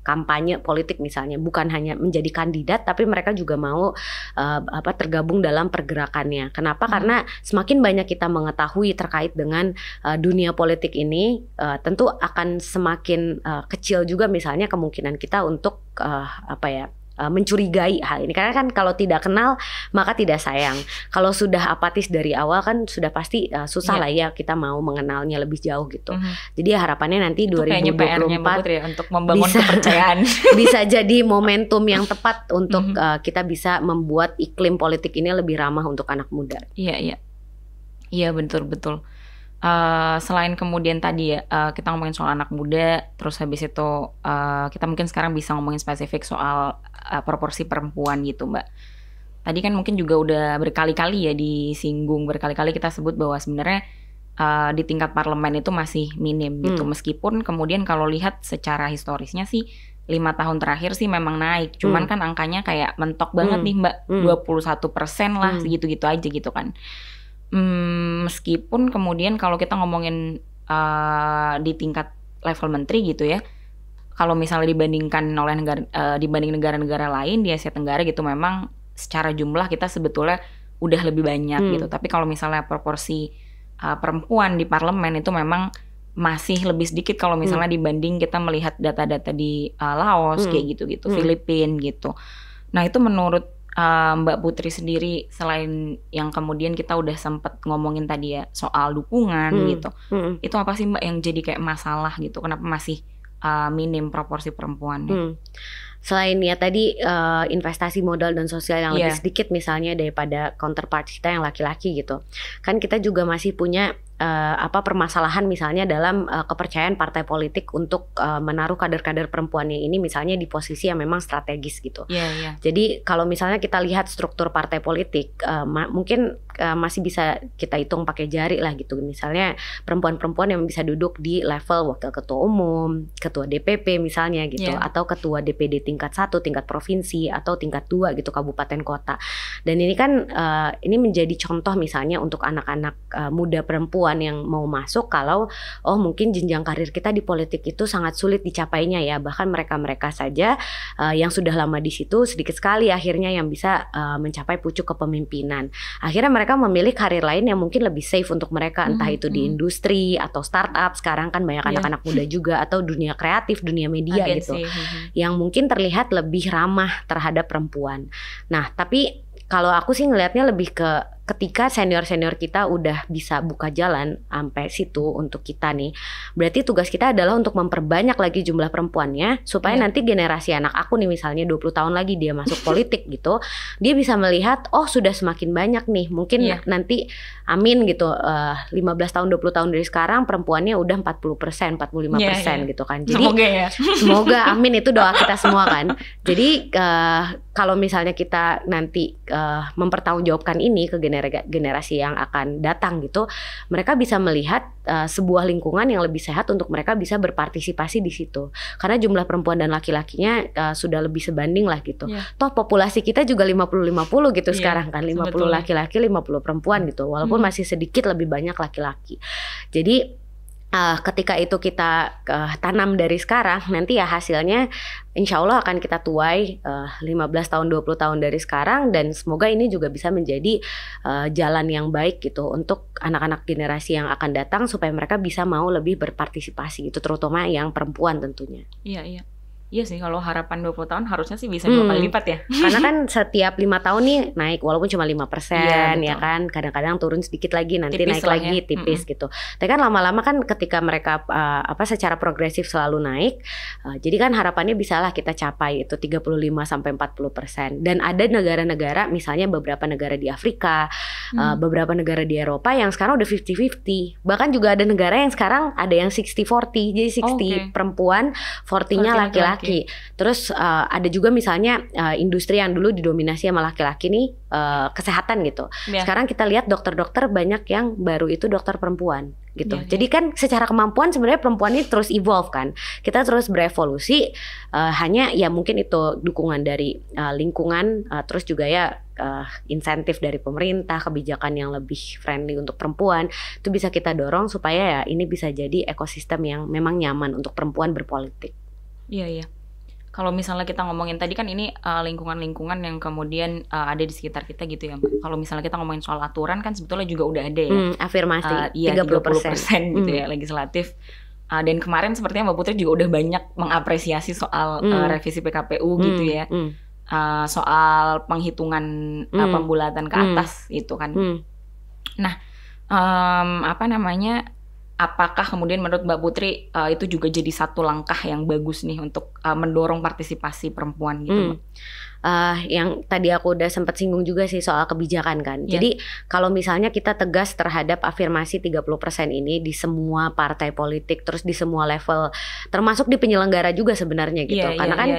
kampanye politik misalnya, bukan hanya menjadi kandidat tapi mereka juga mau tergabung dalam pergerakannya. Kenapa? Karena semakin banyak kita mengetahui terkait dengan dunia politik ini, tentu akan semakin kecil juga misalnya kemungkinan kita untuk mencurigai hal ini. Karena kan kalau tidak kenal maka tidak sayang. Kalau sudah apatis dari awal kan sudah pasti susah lah ya kita mau mengenalnya lebih jauh gitu. Jadi harapannya nanti itu 2024 ya, untuk membangun kepercayaan bisa jadi momentum yang tepat untuk kita bisa membuat iklim politik ini lebih ramah untuk anak muda. Iya betul. Selain kemudian tadi ya kita ngomongin soal anak muda, terus habis itu kita mungkin sekarang bisa ngomongin spesifik soal proporsi perempuan gitu Mbak. Tadi kan mungkin juga udah berkali-kali ya disinggung, berkali-kali kita sebut bahwa sebenarnya di tingkat parlemen itu masih minim gitu. Meskipun kemudian kalau lihat secara historisnya sih 5 tahun terakhir sih memang naik, cuman kan angkanya kayak mentok banget nih Mbak, 21% lah, segitu-gitu aja gitu kan. Meskipun kemudian kalau kita ngomongin di tingkat level menteri gitu ya, kalau misalnya dibandingkan oleh dibanding negara-negara lain di Asia Tenggara gitu, memang secara jumlah kita sebetulnya udah lebih banyak gitu. Tapi kalau misalnya proporsi perempuan di parlemen itu memang masih lebih sedikit kalau misalnya dibanding kita melihat data-data di Laos kayak gitu-gitu, Filipina gitu. Nah itu menurut Mbak Putri sendiri, selain yang kemudian kita udah sempet ngomongin tadi ya soal dukungan gitu, itu apa sih Mbak yang jadi kayak masalah gitu? Kenapa masih minim proporsi perempuan? Selain ya tadi investasi modal dan sosial yang lebih sedikit misalnya daripada counterpart kita yang laki-laki gitu, kan kita juga masih punya permasalahan misalnya dalam kepercayaan partai politik untuk menaruh kader-kader perempuannya ini misalnya di posisi yang memang strategis gitu. Jadi kalau misalnya kita lihat struktur partai politik, mungkin masih bisa kita hitung pakai jari lah gitu. Misalnya perempuan-perempuan yang bisa duduk di level wakil ketua umum, ketua DPP misalnya gitu, atau ketua DPD tingkat 1, tingkat provinsi atau tingkat 2 gitu, kabupaten kota. Dan ini kan ini menjadi contoh misalnya untuk anak-anak muda perempuan yang mau masuk, kalau mungkin jenjang karir kita di politik itu sangat sulit dicapainya ya, bahkan mereka saja yang sudah lama di situ sedikit sekali akhirnya yang bisa mencapai pucuk kepemimpinan. Akhirnya mereka memilih karir lain yang mungkin lebih safe untuk mereka, entah itu di industri atau startup. Sekarang kan banyak anak-anak muda juga, atau dunia kreatif, dunia media gitu, yang mungkin terlihat lebih ramah terhadap perempuan. Nah tapi kalau aku sih ngelihatnya lebih ke ketika senior-senior kita udah bisa buka jalan sampai situ untuk kita nih, berarti tugas kita adalah untuk memperbanyak lagi jumlah perempuannya supaya nanti generasi anak aku nih misalnya 20 tahun lagi dia masuk politik gitu, dia bisa melihat oh sudah semakin banyak nih, mungkin nanti amin gitu 15 tahun 20 tahun dari sekarang perempuannya udah 40%, 45% gitu kan. Jadi semoga amin, itu doa kita semua kan. Jadi kalau misalnya kita nanti mempertanggungjawabkan ini ke generasi yang akan datang gitu, mereka bisa melihat sebuah lingkungan yang lebih sehat untuk mereka bisa berpartisipasi di situ. Karena jumlah perempuan dan laki-lakinya sudah lebih sebanding lah gitu. Toh populasi kita juga 50-50 gitu sekarang kan, 50 laki-laki 50 perempuan gitu. Walaupun masih sedikit lebih banyak laki-laki. Jadi ketika itu kita tanam dari sekarang, nanti ya hasilnya insya Allah akan kita tuai 15 tahun 20 tahun dari sekarang, dan semoga ini juga bisa menjadi jalan yang baik gitu untuk anak-anak generasi yang akan datang supaya mereka bisa mau lebih berpartisipasi gitu, terutama yang perempuan tentunya. Iya sih, kalau harapan 20 tahun harusnya sih bisa 2 kali lipat ya. Karena kan setiap 5 tahun nih naik, walaupun cuma 5%, ya kan. Kadang-kadang turun sedikit lagi, nanti tipis naik lagi tipis gitu. Tapi kan lama-lama kan ketika mereka secara progresif selalu naik, jadi kan harapannya bisalah kita capai itu 35-40%. Dan ada negara-negara, misalnya beberapa negara di Afrika, beberapa negara di Eropa yang sekarang udah 50-50. Bahkan juga ada negara yang sekarang ada yang 60-40. Jadi 60 perempuan, 40-nya laki-laki. Terus ada juga misalnya industri yang dulu didominasi sama laki-laki nih, kesehatan gitu. Sekarang kita lihat dokter-dokter banyak yang baru itu dokter perempuan gitu. Jadi kan secara kemampuan sebenarnya perempuan ini terus evolve kan. Kita terus berevolusi, hanya ya mungkin itu dukungan dari lingkungan, terus juga ya insentif dari pemerintah, kebijakan yang lebih friendly untuk perempuan, itu bisa kita dorong supaya ya ini bisa jadi ekosistem yang memang nyaman untuk perempuan berpolitik. Iya. Kalau misalnya kita ngomongin tadi kan ini lingkungan-lingkungan yang kemudian ada di sekitar kita gitu ya Mbak. Kalau misalnya kita ngomongin soal aturan kan sebetulnya juga udah ada ya. Afirmasi 30% gitu ya legislatif. Dan kemarin sepertinya Mbak Putri juga udah banyak mengapresiasi soal revisi PKPU gitu ya. Soal penghitungan pembulatan ke atas itu kan. Nah, apakah kemudian menurut Mbak Putri itu juga jadi satu langkah yang bagus nih untuk mendorong partisipasi perempuan gitu? Yang tadi aku udah sempat singgung juga sih soal kebijakan kan. Jadi kalau misalnya kita tegas terhadap afirmasi 30% ini di semua partai politik, terus di semua level, termasuk di penyelenggara juga sebenarnya gitu. Karena kan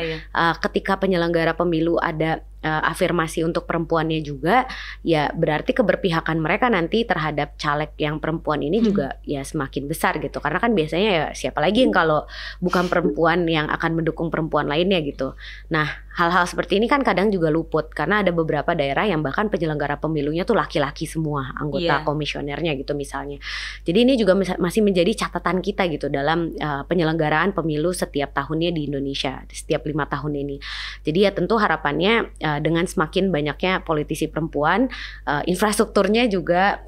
ketika penyelenggara pemilu ada afirmasi untuk perempuannya juga, ya berarti keberpihakan mereka nanti terhadap caleg yang perempuan ini juga ya semakin besar gitu. Karena kan biasanya ya siapa lagi yang kalau bukan perempuan yang akan mendukung perempuan lainnya gitu. Nah, hal-hal seperti ini kan kadang juga luput karena ada beberapa daerah yang bahkan penyelenggara pemilunya tuh laki-laki semua anggota komisionernya gitu misalnya. Jadi ini juga masih menjadi catatan kita gitu dalam penyelenggaraan pemilu setiap tahunnya di Indonesia setiap 5 tahun ini. Jadi ya tentu harapannya dengan semakin banyaknya politisi perempuan, infrastrukturnya juga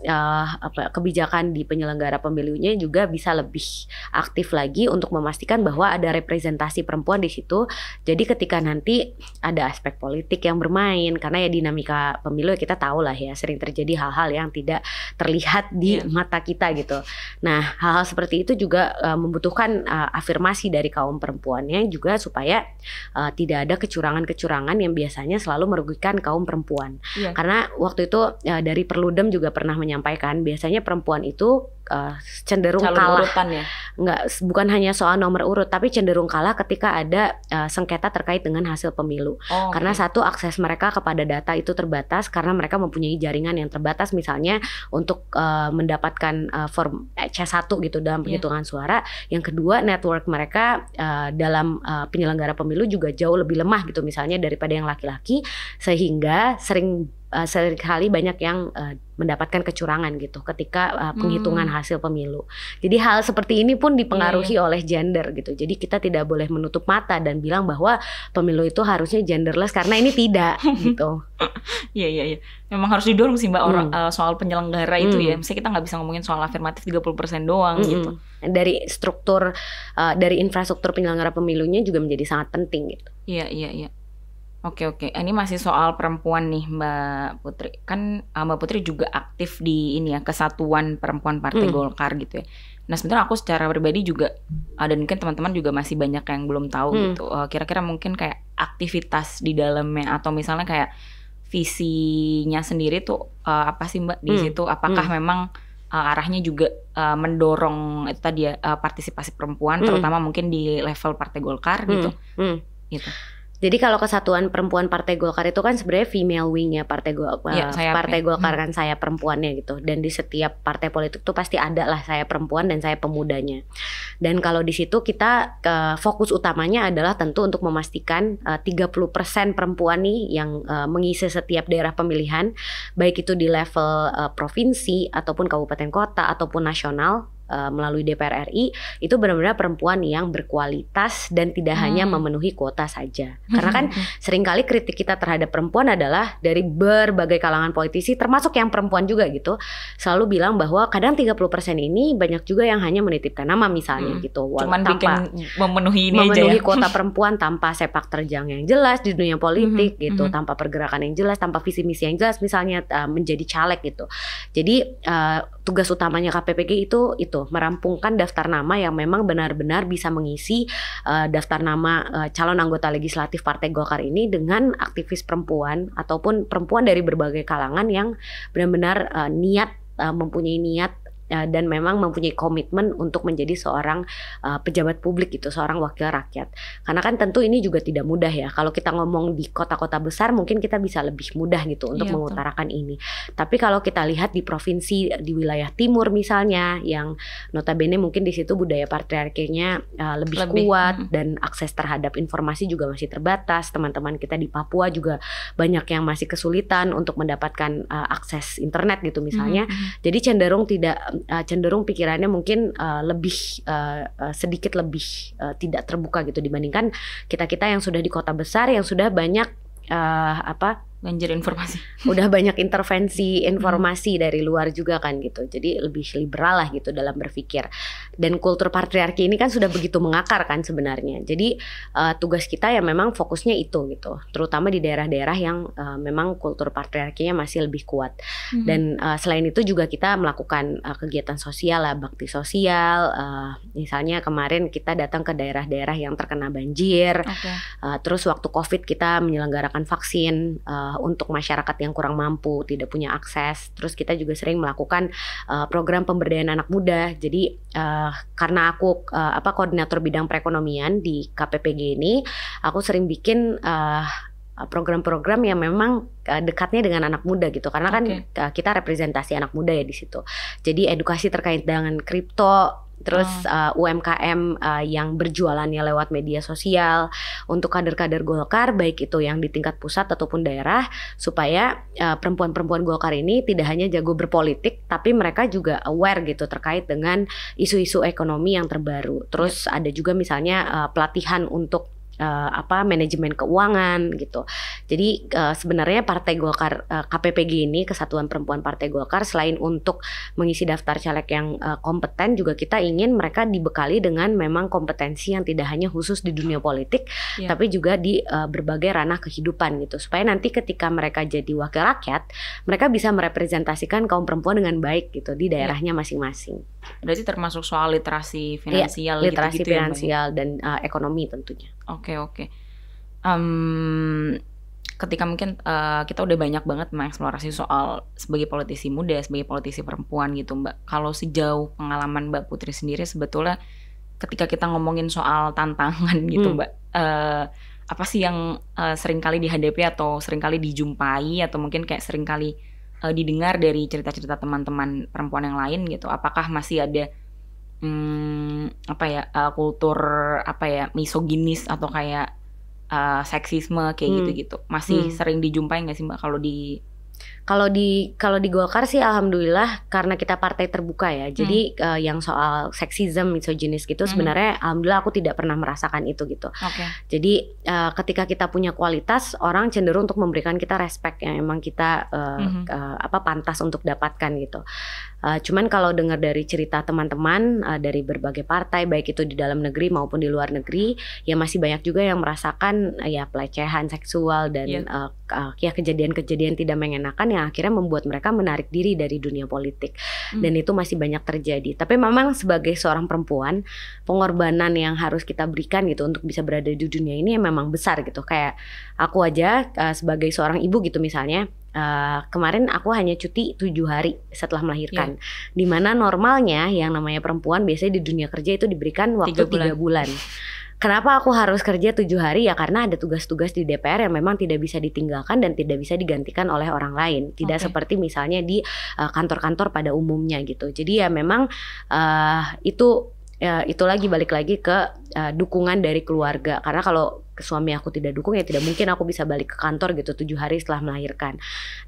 kebijakan di penyelenggara pemilunya juga bisa lebih aktif lagi untuk memastikan bahwa ada representasi perempuan di situ. Jadi ketika nanti ada aspek politik yang bermain, karena ya dinamika pemilu kita tahu lah ya sering terjadi hal-hal yang tidak terlihat di mata kita gitu. Nah, hal-hal seperti itu juga membutuhkan afirmasi dari kaum perempuannya juga supaya tidak ada kecurangan-kecurangan yang biasanya selalu merugikan kaum perempuan. Karena waktu itu dari Perludem juga pernah menyampaikan biasanya perempuan itu cenderung kalah. Bukan hanya soal nomor urut, tapi cenderung kalah ketika ada sengketa terkait dengan hasil pemilu. Karena satu, akses mereka kepada data itu terbatas karena mereka mempunyai jaringan yang terbatas misalnya untuk mendapatkan form C1 gitu dalam penghitungan suara. Yang kedua, network mereka dalam penyelenggara pemilu juga jauh lebih lemah gitu misalnya daripada yang laki-laki, sehingga seringkali banyak yang mendapatkan kecurangan gitu ketika penghitungan hasil pemilu. Jadi hal seperti ini pun dipengaruhi oleh gender gitu. Jadi kita tidak boleh menutup mata dan bilang bahwa pemilu itu harusnya genderless karena ini tidak gitu. Iya. Memang harus didorong sih Mbak orang soal penyelenggara itu ya. Misalnya kita nggak bisa ngomongin soal afirmatif 30% doang gitu. Dari struktur, dari infrastruktur penyelenggara pemilunya juga menjadi sangat penting gitu. Iya. Oke. Ini masih soal perempuan nih Mbak Putri. Kan Mbak Putri juga aktif di ini ya, Kesatuan Perempuan Partai Golkar gitu ya. Nah sebenarnya aku secara pribadi juga dan mungkin teman-teman juga masih banyak yang belum tahu gitu. Kira-kira mungkin kayak aktivitas di dalamnya atau misalnya kayak visinya sendiri tuh apa sih Mbak di situ? Apakah memang arahnya juga mendorong itu tadi ya partisipasi perempuan, terutama mungkin di level Partai Golkar gitu. Gitu. Jadi kalau Kesatuan Perempuan Partai Golkar itu kan sebenarnya female wing ya Partai Golkar kan saya perempuannya gitu. Dan di setiap partai politik tuh pasti ada lah saya perempuan dan saya pemudanya. Dan kalau di situ kita fokus utamanya adalah tentu untuk memastikan 30% perempuan nih yang mengisi setiap daerah pemilihan, baik itu di level provinsi ataupun kabupaten kota ataupun nasional. Melalui DPR RI itu benar-benar perempuan yang berkualitas dan tidak hanya memenuhi kuota saja. Karena kan seringkali kritik kita terhadap perempuan adalah dari berbagai kalangan politisi termasuk yang perempuan juga gitu. Selalu bilang bahwa kadang 30% ini banyak juga yang hanya menitipkan nama misalnya gitu. Cuman tanpa memenuhi kuota perempuan tanpa sepak terjang yang jelas di dunia politik gitu, tanpa pergerakan yang jelas, tanpa visi misi yang jelas misalnya menjadi caleg gitu. Jadi tugas utamanya KPPG itu merampungkan daftar nama yang memang benar-benar bisa mengisi daftar nama calon anggota legislatif Partai Golkar ini dengan aktivis perempuan ataupun perempuan dari berbagai kalangan yang benar-benar mempunyai niat dan memang mempunyai komitmen untuk menjadi seorang pejabat publik gitu, seorang wakil rakyat. Karena kan tentu ini juga tidak mudah ya. Kalau kita ngomong di kota-kota besar mungkin kita bisa lebih mudah gitu untuk mengutarakan ini. Tapi kalau kita lihat di provinsi di wilayah timur misalnya yang notabene mungkin di situ budaya patriarkinya lebih kuat dan akses terhadap informasi juga masih terbatas. Teman-teman kita di Papua juga banyak yang masih kesulitan untuk mendapatkan akses internet gitu misalnya. Jadi cenderung pikirannya mungkin sedikit lebih tidak terbuka gitu dibandingkan kita yang sudah di kota besar yang sudah banyak banjir informasi. Udah banyak intervensi informasi dari luar juga kan gitu. Jadi lebih liberal lah gitu dalam berpikir. Dan kultur patriarki ini kan sudah begitu mengakar kan sebenarnya. Jadi tugas kita ya memang fokusnya itu gitu. Terutama di daerah-daerah yang memang kultur patriarkinya masih lebih kuat. Dan selain itu juga kita melakukan kegiatan sosial lah, bakti sosial. Misalnya kemarin kita datang ke daerah-daerah yang terkena banjir. Terus waktu COVID kita menyelenggarakan vaksin untuk masyarakat yang kurang mampu, tidak punya akses. Terus kita juga sering melakukan program pemberdayaan anak muda. Jadi karena aku koordinator bidang perekonomian di KPPG ini, aku sering bikin program-program yang memang dekatnya dengan anak muda gitu. Karena kan kita representasi anak muda ya di situ. Jadi edukasi terkait dengan kripto, terus UMKM yang berjualannya lewat media sosial untuk kader-kader Golkar baik itu yang di tingkat pusat ataupun daerah supaya perempuan-perempuan Golkar ini tidak hanya jago berpolitik tapi mereka juga aware gitu terkait dengan isu-isu ekonomi yang terbaru. Terus ada juga misalnya pelatihan untuk manajemen keuangan gitu. Jadi sebenarnya Partai Golkar KPPG ini Kesatuan Perempuan Partai Golkar selain untuk mengisi daftar caleg yang kompeten juga kita ingin mereka dibekali dengan memang kompetensi yang tidak hanya khusus di dunia politik tapi juga di berbagai ranah kehidupan gitu. Supaya nanti ketika mereka jadi wakil rakyat mereka bisa merepresentasikan kaum perempuan dengan baik gitu di daerahnya masing-masing. Berarti termasuk soal literasi finansial literasi gitu-gitu finansial ya, dan ekonomi tentunya. Oke. Ketika mungkin kita udah banyak banget mengeksplorasi soal sebagai politisi muda, sebagai politisi perempuan gitu Mbak. Kalau sejauh pengalaman Mbak Putri sendiri sebetulnya ketika kita ngomongin soal tantangan gitu Mbak, apa sih yang seringkali dihadapi atau seringkali dijumpai atau mungkin kayak seringkali didengar dari cerita-cerita teman-teman perempuan yang lain gitu? Apakah masih ada kultur misoginis atau kayak seksisme kayak gitu-gitu masih sering dijumpai nggak sih Mbak kalau di Kalau di Golkar sih alhamdulillah karena kita partai terbuka ya. Jadi yang soal seksisme, misoginis gitu sebenarnya alhamdulillah aku tidak pernah merasakan itu gitu. Jadi ketika kita punya kualitas, orang cenderung untuk memberikan kita respect yang emang kita pantas untuk dapatkan gitu. Cuman kalau dengar dari cerita teman-teman dari berbagai partai baik itu di dalam negeri maupun di luar negeri, ya masih banyak juga yang merasakan ya pelecehan seksual dan ya kejadian-kejadian tidak mengenakan yang akhirnya membuat mereka menarik diri dari dunia politik. Dan itu masih banyak terjadi. Tapi memang sebagai seorang perempuan, pengorbanan yang harus kita berikan gitu untuk bisa berada di dunia ini memang besar gitu. Kayak aku aja sebagai seorang ibu gitu misalnya, kemarin aku hanya cuti 7 hari setelah melahirkan, dimana normalnya yang namanya perempuan biasanya di dunia kerja itu diberikan waktu 3 bulan. Kenapa aku harus kerja 7 hari? Ya karena ada tugas-tugas di DPR yang memang tidak bisa ditinggalkan dan tidak bisa digantikan oleh orang lain. Tidak seperti misalnya di kantor-kantor pada umumnya gitu. Jadi ya memang itu lagi balik lagi ke dukungan dari keluarga. Karena kalau suami aku tidak dukung ya tidak mungkin aku bisa balik ke kantor gitu 7 hari setelah melahirkan.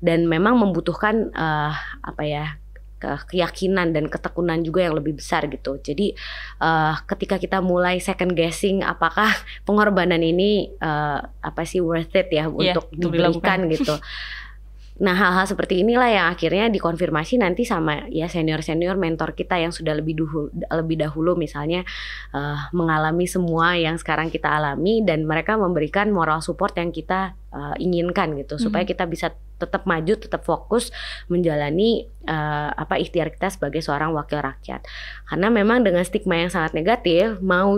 Dan memang membutuhkan keyakinan dan ketekunan juga yang lebih besar gitu. Jadi ketika kita mulai second guessing apakah pengorbanan ini worth it ya untuk diberikan gitu. Nah hal-hal seperti inilah yang akhirnya dikonfirmasi nanti sama ya senior-senior mentor kita yang sudah lebih dahulu misalnya mengalami semua yang sekarang kita alami, dan mereka memberikan moral support yang kita inginkan gitu supaya kita bisa tetap maju, tetap fokus menjalani ikhtiar kita sebagai seorang wakil rakyat. Karena memang dengan stigma yang sangat negatif, mau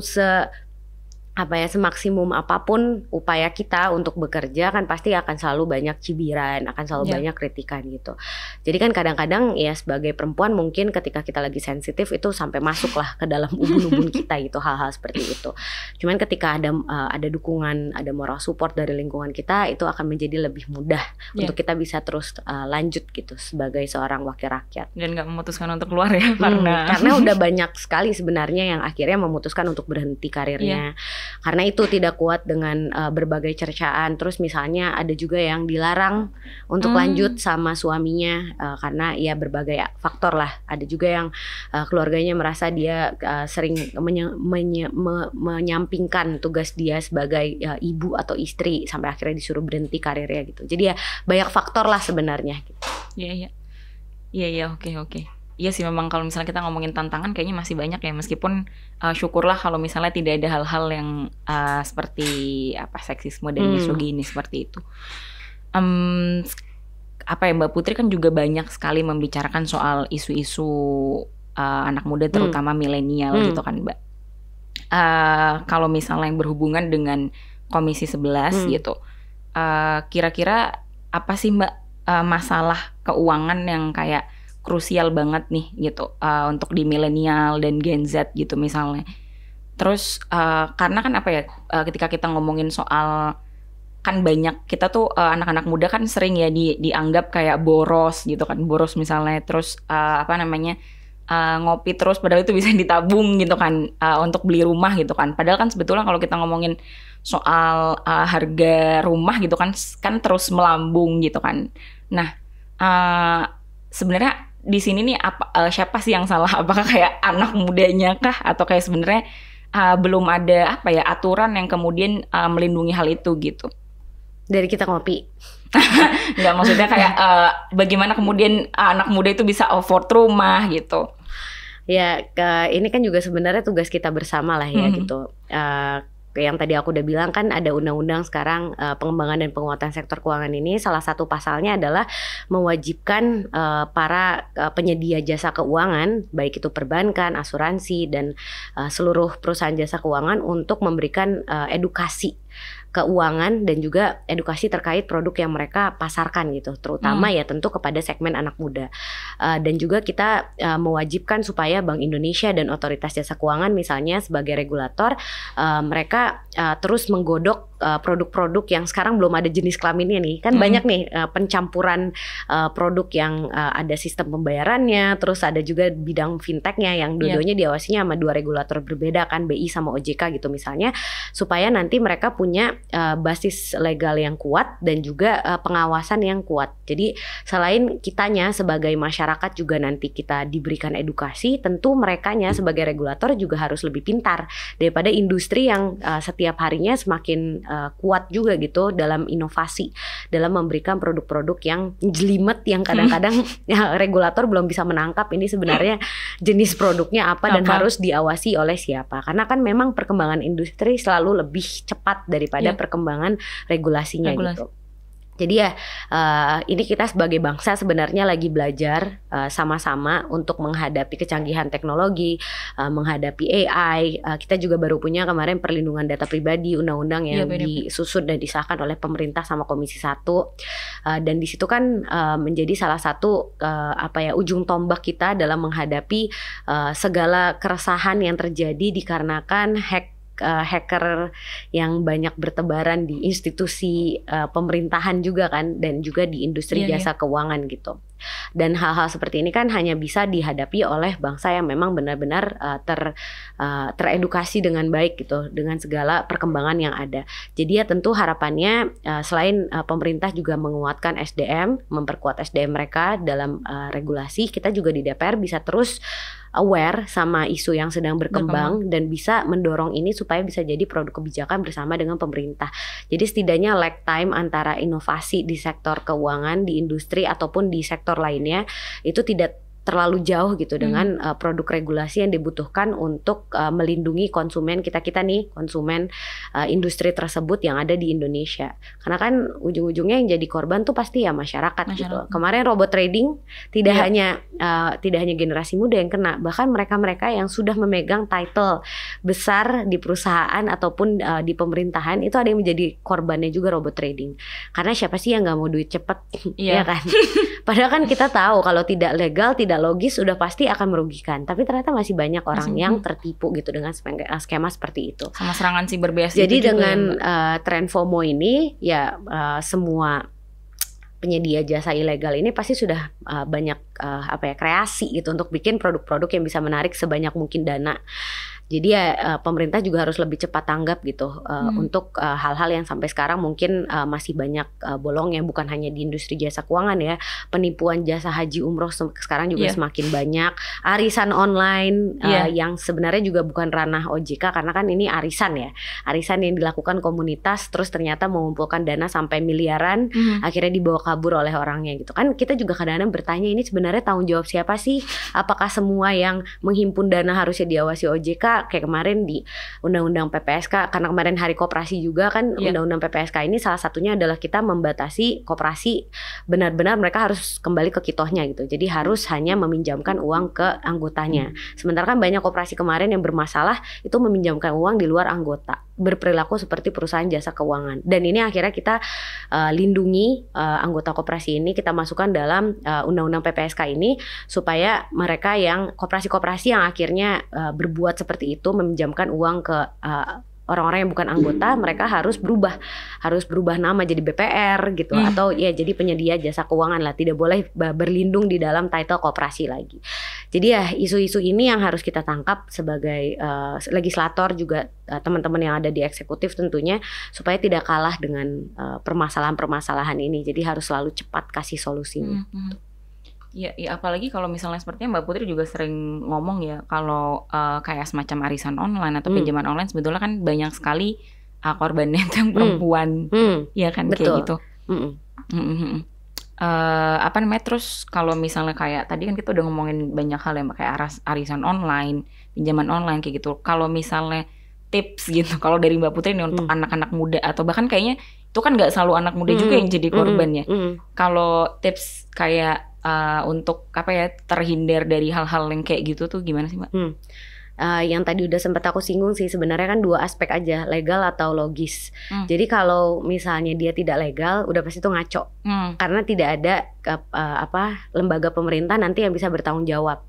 semaksimum apapun upaya kita untuk bekerja kan pasti akan selalu banyak cibiran, akan selalu banyak kritikan gitu. Jadi kan kadang-kadang ya sebagai perempuan mungkin ketika kita lagi sensitif itu sampai masuk lah ke dalam ubun-ubun kita gitu, hal-hal seperti itu. Cuman ketika ada dukungan, ada moral support dari lingkungan kita, itu akan menjadi lebih mudah untuk kita bisa terus lanjut gitu sebagai seorang wakil rakyat. Dan nggak memutuskan untuk keluar ya karena udah banyak sekali sebenarnya yang akhirnya memutuskan untuk berhenti karirnya. Karena itu tidak kuat dengan berbagai cercaan. Terus misalnya ada juga yang dilarang untuk lanjut sama suaminya karena ya berbagai faktor lah. Ada juga yang keluarganya merasa dia sering menyampingkan tugas dia sebagai ibu atau istri sampai akhirnya disuruh berhenti karirnya gitu. Jadi ya banyak faktor lah sebenarnya gitu. Iya, oke. Iya sih, memang kalau misalnya kita ngomongin tantangan kayaknya masih banyak ya, meskipun syukurlah kalau misalnya tidak ada hal-hal yang seperti seksisme dan misogini seperti itu. Mbak Putri kan juga banyak sekali membicarakan soal isu-isu anak muda terutama milenial gitu kan Mbak. Kalau misalnya yang berhubungan dengan Komisi 11 gitu, kira-kira apa sih Mbak masalah keuangan yang kayak krusial banget nih gitu untuk di milenial dan Gen Z gitu misalnya. Terus karena kan ketika kita ngomongin soal kan banyak kita tuh anak-anak muda kan sering ya dianggap kayak boros gitu kan, boros misalnya. Terus ngopi terus padahal itu bisa ditabung gitu kan untuk beli rumah gitu kan. Padahal kan sebetulnya kalau kita ngomongin soal harga rumah gitu kan terus melambung gitu kan. Nah sebenarnya di sini nih siapa sih yang salah? Apakah kayak anak mudanya kah, atau kayak sebenarnya belum ada aturan yang kemudian melindungi hal itu gitu? Dari kita ngopi. Nggak, maksudnya kayak bagaimana kemudian anak muda itu bisa afford rumah gitu? Ya ini kan juga sebenarnya tugas kita bersama lah ya gitu. Yang tadi aku udah bilang kan ada undang-undang sekarang pengembangan dan penguatan sektor keuangan ini, salah satu pasalnya adalah mewajibkan para penyedia jasa keuangan baik itu perbankan, asuransi dan seluruh perusahaan jasa keuangan untuk memberikan edukasi keuangan dan juga edukasi terkait produk yang mereka pasarkan gitu, terutama ya tentu kepada segmen anak muda. Dan juga kita mewajibkan supaya Bank Indonesia dan Otoritas Jasa Keuangan misalnya sebagai regulator mereka terus menggodok produk-produk yang sekarang belum ada jenis kelaminnya nih. Kan banyak nih pencampuran produk yang ada sistem pembayarannya, terus ada juga bidang fintechnya yang dua-duanya diawasinya sama 2 regulator berbeda kan, BI sama OJK gitu misalnya, supaya nanti mereka punya basis legal yang kuat dan juga pengawasan yang kuat. Jadi selain kitanya sebagai masyarakat juga nanti kita diberikan edukasi, tentu merekanya sebagai regulator juga harus lebih pintar daripada industri yang setiap harinya semakin kuat juga gitu dalam inovasi, dalam memberikan produk-produk yang jelimet yang kadang-kadang ya, regulator belum bisa menangkap ini sebenarnya jenis produknya apa dan harus diawasi oleh siapa. Karena kan memang perkembangan industri selalu lebih cepat daripada perkembangan regulasinya gitu. Jadi ya ini kita sebagai bangsa sebenarnya lagi belajar sama-sama untuk menghadapi kecanggihan teknologi, menghadapi AI. Kita juga baru punya kemarin perlindungan data pribadi, undang-undang yang disusun dan disahkan oleh pemerintah sama Komisi 1. Dan di situ kan menjadi salah satu ujung tombak kita dalam menghadapi segala keresahan yang terjadi dikarenakan hacker yang banyak bertebaran di institusi pemerintahan juga kan, dan juga di industri jasa keuangan gitu. Dan hal-hal seperti ini kan hanya bisa dihadapi oleh bangsa yang memang benar-benar teredukasi dengan baik gitu, dengan segala perkembangan yang ada. Jadi ya tentu harapannya selain pemerintah juga menguatkan SDM, memperkuat SDM mereka dalam regulasi, kita juga di DPR bisa terus aware sama isu yang sedang berkembang dan bisa mendorong ini supaya bisa jadi produk kebijakan bersama dengan pemerintah. Jadi setidaknya lag time antara inovasi di sektor keuangan, di industri ataupun di sektor lainnya itu tidak terlalu jauh gitu dengan produk regulasi yang dibutuhkan untuk melindungi konsumen kita nih, konsumen industri tersebut yang ada di Indonesia. Karena kan ujung-ujungnya yang jadi korban tuh pasti ya masyarakat. Gitu. Kemarin robot trading tidak hanya generasi muda yang kena, bahkan mereka-mereka yang sudah memegang title besar di perusahaan ataupun di pemerintahan itu ada yang menjadi korbannya juga robot trading. Karena siapa sih yang nggak mau duit cepet, ya kan? Padahal kan kita tahu kalau tidak legal, tidak logis sudah pasti akan merugikan. Tapi ternyata masih banyak orang yang tertipu gitu dengan skema seperti itu. Sama serangan cyber bias. Jadi dengan tren FOMO ini ya semua penyedia jasa ilegal ini pasti sudah banyak kreasi gitu untuk bikin produk-produk yang bisa menarik sebanyak mungkin dana. Jadi ya pemerintah juga harus lebih cepat tanggap gitu untuk hal-hal yang sampai sekarang mungkin masih banyak bolong yang bukan hanya di industri jasa keuangan ya. Penipuan jasa haji umroh sekarang juga semakin banyak. Arisan online yang sebenarnya juga bukan ranah OJK karena kan ini arisan ya. Arisan yang dilakukan komunitas terus ternyata mengumpulkan dana sampai miliaran akhirnya dibawa kabur oleh orangnya gitu. Kan kita juga kadang-kadang bertanya ini sebenarnya tanggung jawab siapa sih? Apakah semua yang menghimpun dana harusnya diawasi OJK? Kayak kemarin di Undang-Undang PPSK, karena kemarin Hari Koperasi juga kan Undang-Undang PPSK ini salah satunya adalah kita membatasi koperasi benar-benar mereka harus kembali ke kitohnya gitu. Jadi harus hanya meminjamkan uang ke anggotanya. Sementara kan banyak koperasi kemarin yang bermasalah itu meminjamkan uang di luar anggota, berperilaku seperti perusahaan jasa keuangan. Dan ini akhirnya kita lindungi anggota koperasi ini, kita masukkan dalam Undang-Undang PPSK ini supaya mereka yang koperasi-koperasi yang akhirnya berbuat seperti itu meminjamkan uang ke orang-orang yang bukan anggota, mereka harus berubah nama jadi BPR gitu atau ya jadi penyedia jasa keuangan lah, tidak boleh berlindung di dalam title koperasi lagi. Jadi ya isu-isu ini yang harus kita tangkap sebagai legislator juga teman-teman yang ada di eksekutif tentunya supaya tidak kalah dengan permasalahan-permasalahan ini. Jadi harus selalu cepat kasih solusinya. Ya, apalagi kalau misalnya sepertinya Mbak Putri juga sering ngomong ya kalau kayak semacam arisan online atau pinjaman online sebetulnya kan banyak sekali korbannya yang perempuan, ya kan. Betul. Kayak gitu. Terus kalau misalnya kayak tadi kan kita udah ngomongin banyak hal ya kayak arisan online, pinjaman online kayak gitu. Kalau misalnya tips gitu, kalau dari Mbak Putri nih untuk anak-anak muda atau bahkan kayaknya itu kan nggak selalu anak muda juga yang jadi korbannya. Kalau tips kayak untuk terhindar dari hal-hal yang kayak gitu tuh gimana sih Mbak? Yang tadi udah sempat aku singgung sih sebenarnya kan dua aspek aja, legal atau logis. Jadi kalau misalnya dia tidak legal udah pasti itu ngaco. Karena tidak ada lembaga pemerintah nanti yang bisa bertanggung jawab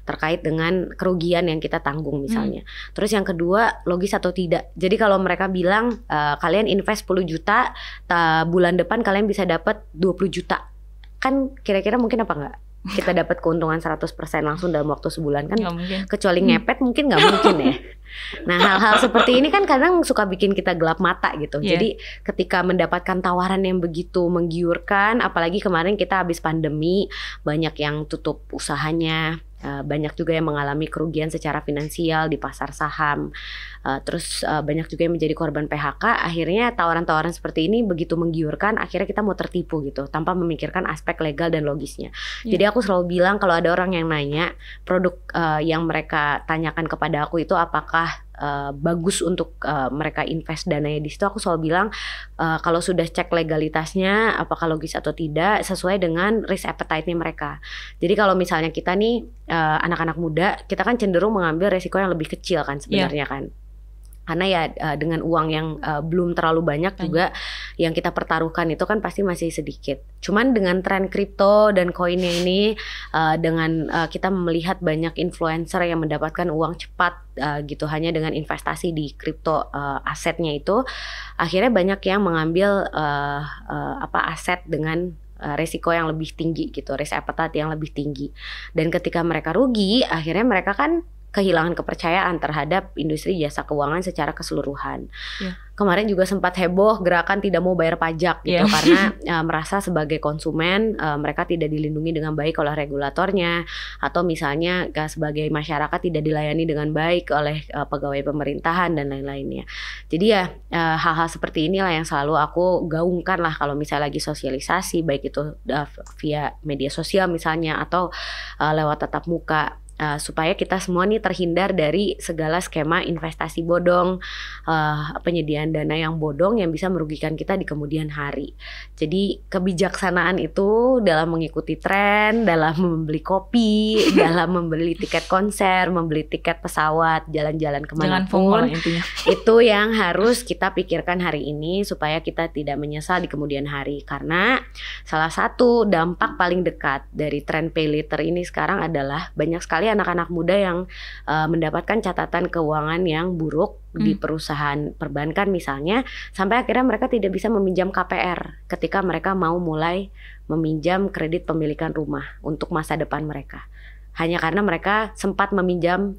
terkait dengan kerugian yang kita tanggung misalnya. Terus yang kedua logis atau tidak. Jadi kalau mereka bilang kalian invest 10 juta bulan depan kalian bisa dapat 20 juta. Kan kira-kira mungkin apa enggak? kita dapat keuntungan 100% langsung dalam waktu sebulan kan, Nggak mungkin. kecuali ngepet mungkin nggak mungkin ya. Nah hal-hal seperti ini kan kadang suka bikin kita gelap mata gitu. Jadi ketika mendapatkan tawaran yang begitu menggiurkan, apalagi kemarin kita habis pandemi, banyak yang tutup usahanya, banyak juga yang mengalami kerugian secara finansial di pasar saham, terus banyak juga yang menjadi korban PHK. Akhirnya tawaran-tawaran seperti ini begitu menggiurkan, akhirnya kita mau tertipu gitu tanpa memikirkan aspek legal dan logisnya. Jadi aku selalu bilang kalau ada orang yang nanya produk yang mereka tanyakan kepada aku itu apakah bagus untuk mereka invest dananya di situ, aku selalu bilang kalau sudah cek legalitasnya apakah logis atau tidak sesuai dengan risk appetite-nya mereka. Jadi kalau misalnya kita nih anak-anak muda, kita kan cenderung mengambil resiko yang lebih kecil kan sebenarnya kan. Karena ya dengan uang yang belum terlalu banyak juga yang kita pertaruhkan itu kan pasti masih sedikit. Cuman dengan tren kripto dan koinnya ini, dengan kita melihat banyak influencer yang mendapatkan uang cepat gitu hanya dengan investasi di kripto asetnya itu, akhirnya banyak yang mengambil aset dengan resiko yang lebih tinggi gitu, risk appetite yang lebih tinggi. Dan ketika mereka rugi, akhirnya mereka kan kehilangan kepercayaan terhadap industri jasa keuangan secara keseluruhan. Kemarin juga sempat heboh gerakan tidak mau bayar pajak gitu karena merasa sebagai konsumen mereka tidak dilindungi dengan baik oleh regulatornya, atau misalnya sebagai masyarakat tidak dilayani dengan baik oleh pegawai pemerintahan dan lain-lainnya. Jadi ya hal-hal seperti inilah yang selalu aku gaungkan lah kalau misalnya lagi sosialisasi, baik itu via media sosial misalnya atau lewat tatap muka. Supaya kita semua nih terhindar dari segala skema investasi bodong, penyediaan dana yang bodong yang bisa merugikan kita di kemudian hari. Jadi kebijaksanaan itu dalam mengikuti tren, dalam membeli kopi, dalam membeli tiket konser, membeli tiket pesawat, jalan-jalan kemanapun, itu yang harus kita pikirkan hari ini supaya kita tidak menyesal di kemudian hari. Karena salah satu dampak paling dekat dari tren pay later ini sekarang adalah banyak sekali anak-anak muda yang mendapatkan catatan keuangan yang buruk di perusahaan perbankan misalnya, sampai akhirnya mereka tidak bisa meminjam KPR ketika mereka mau mulai meminjam kredit pemilikan rumah untuk masa depan mereka. Hanya karena mereka sempat meminjam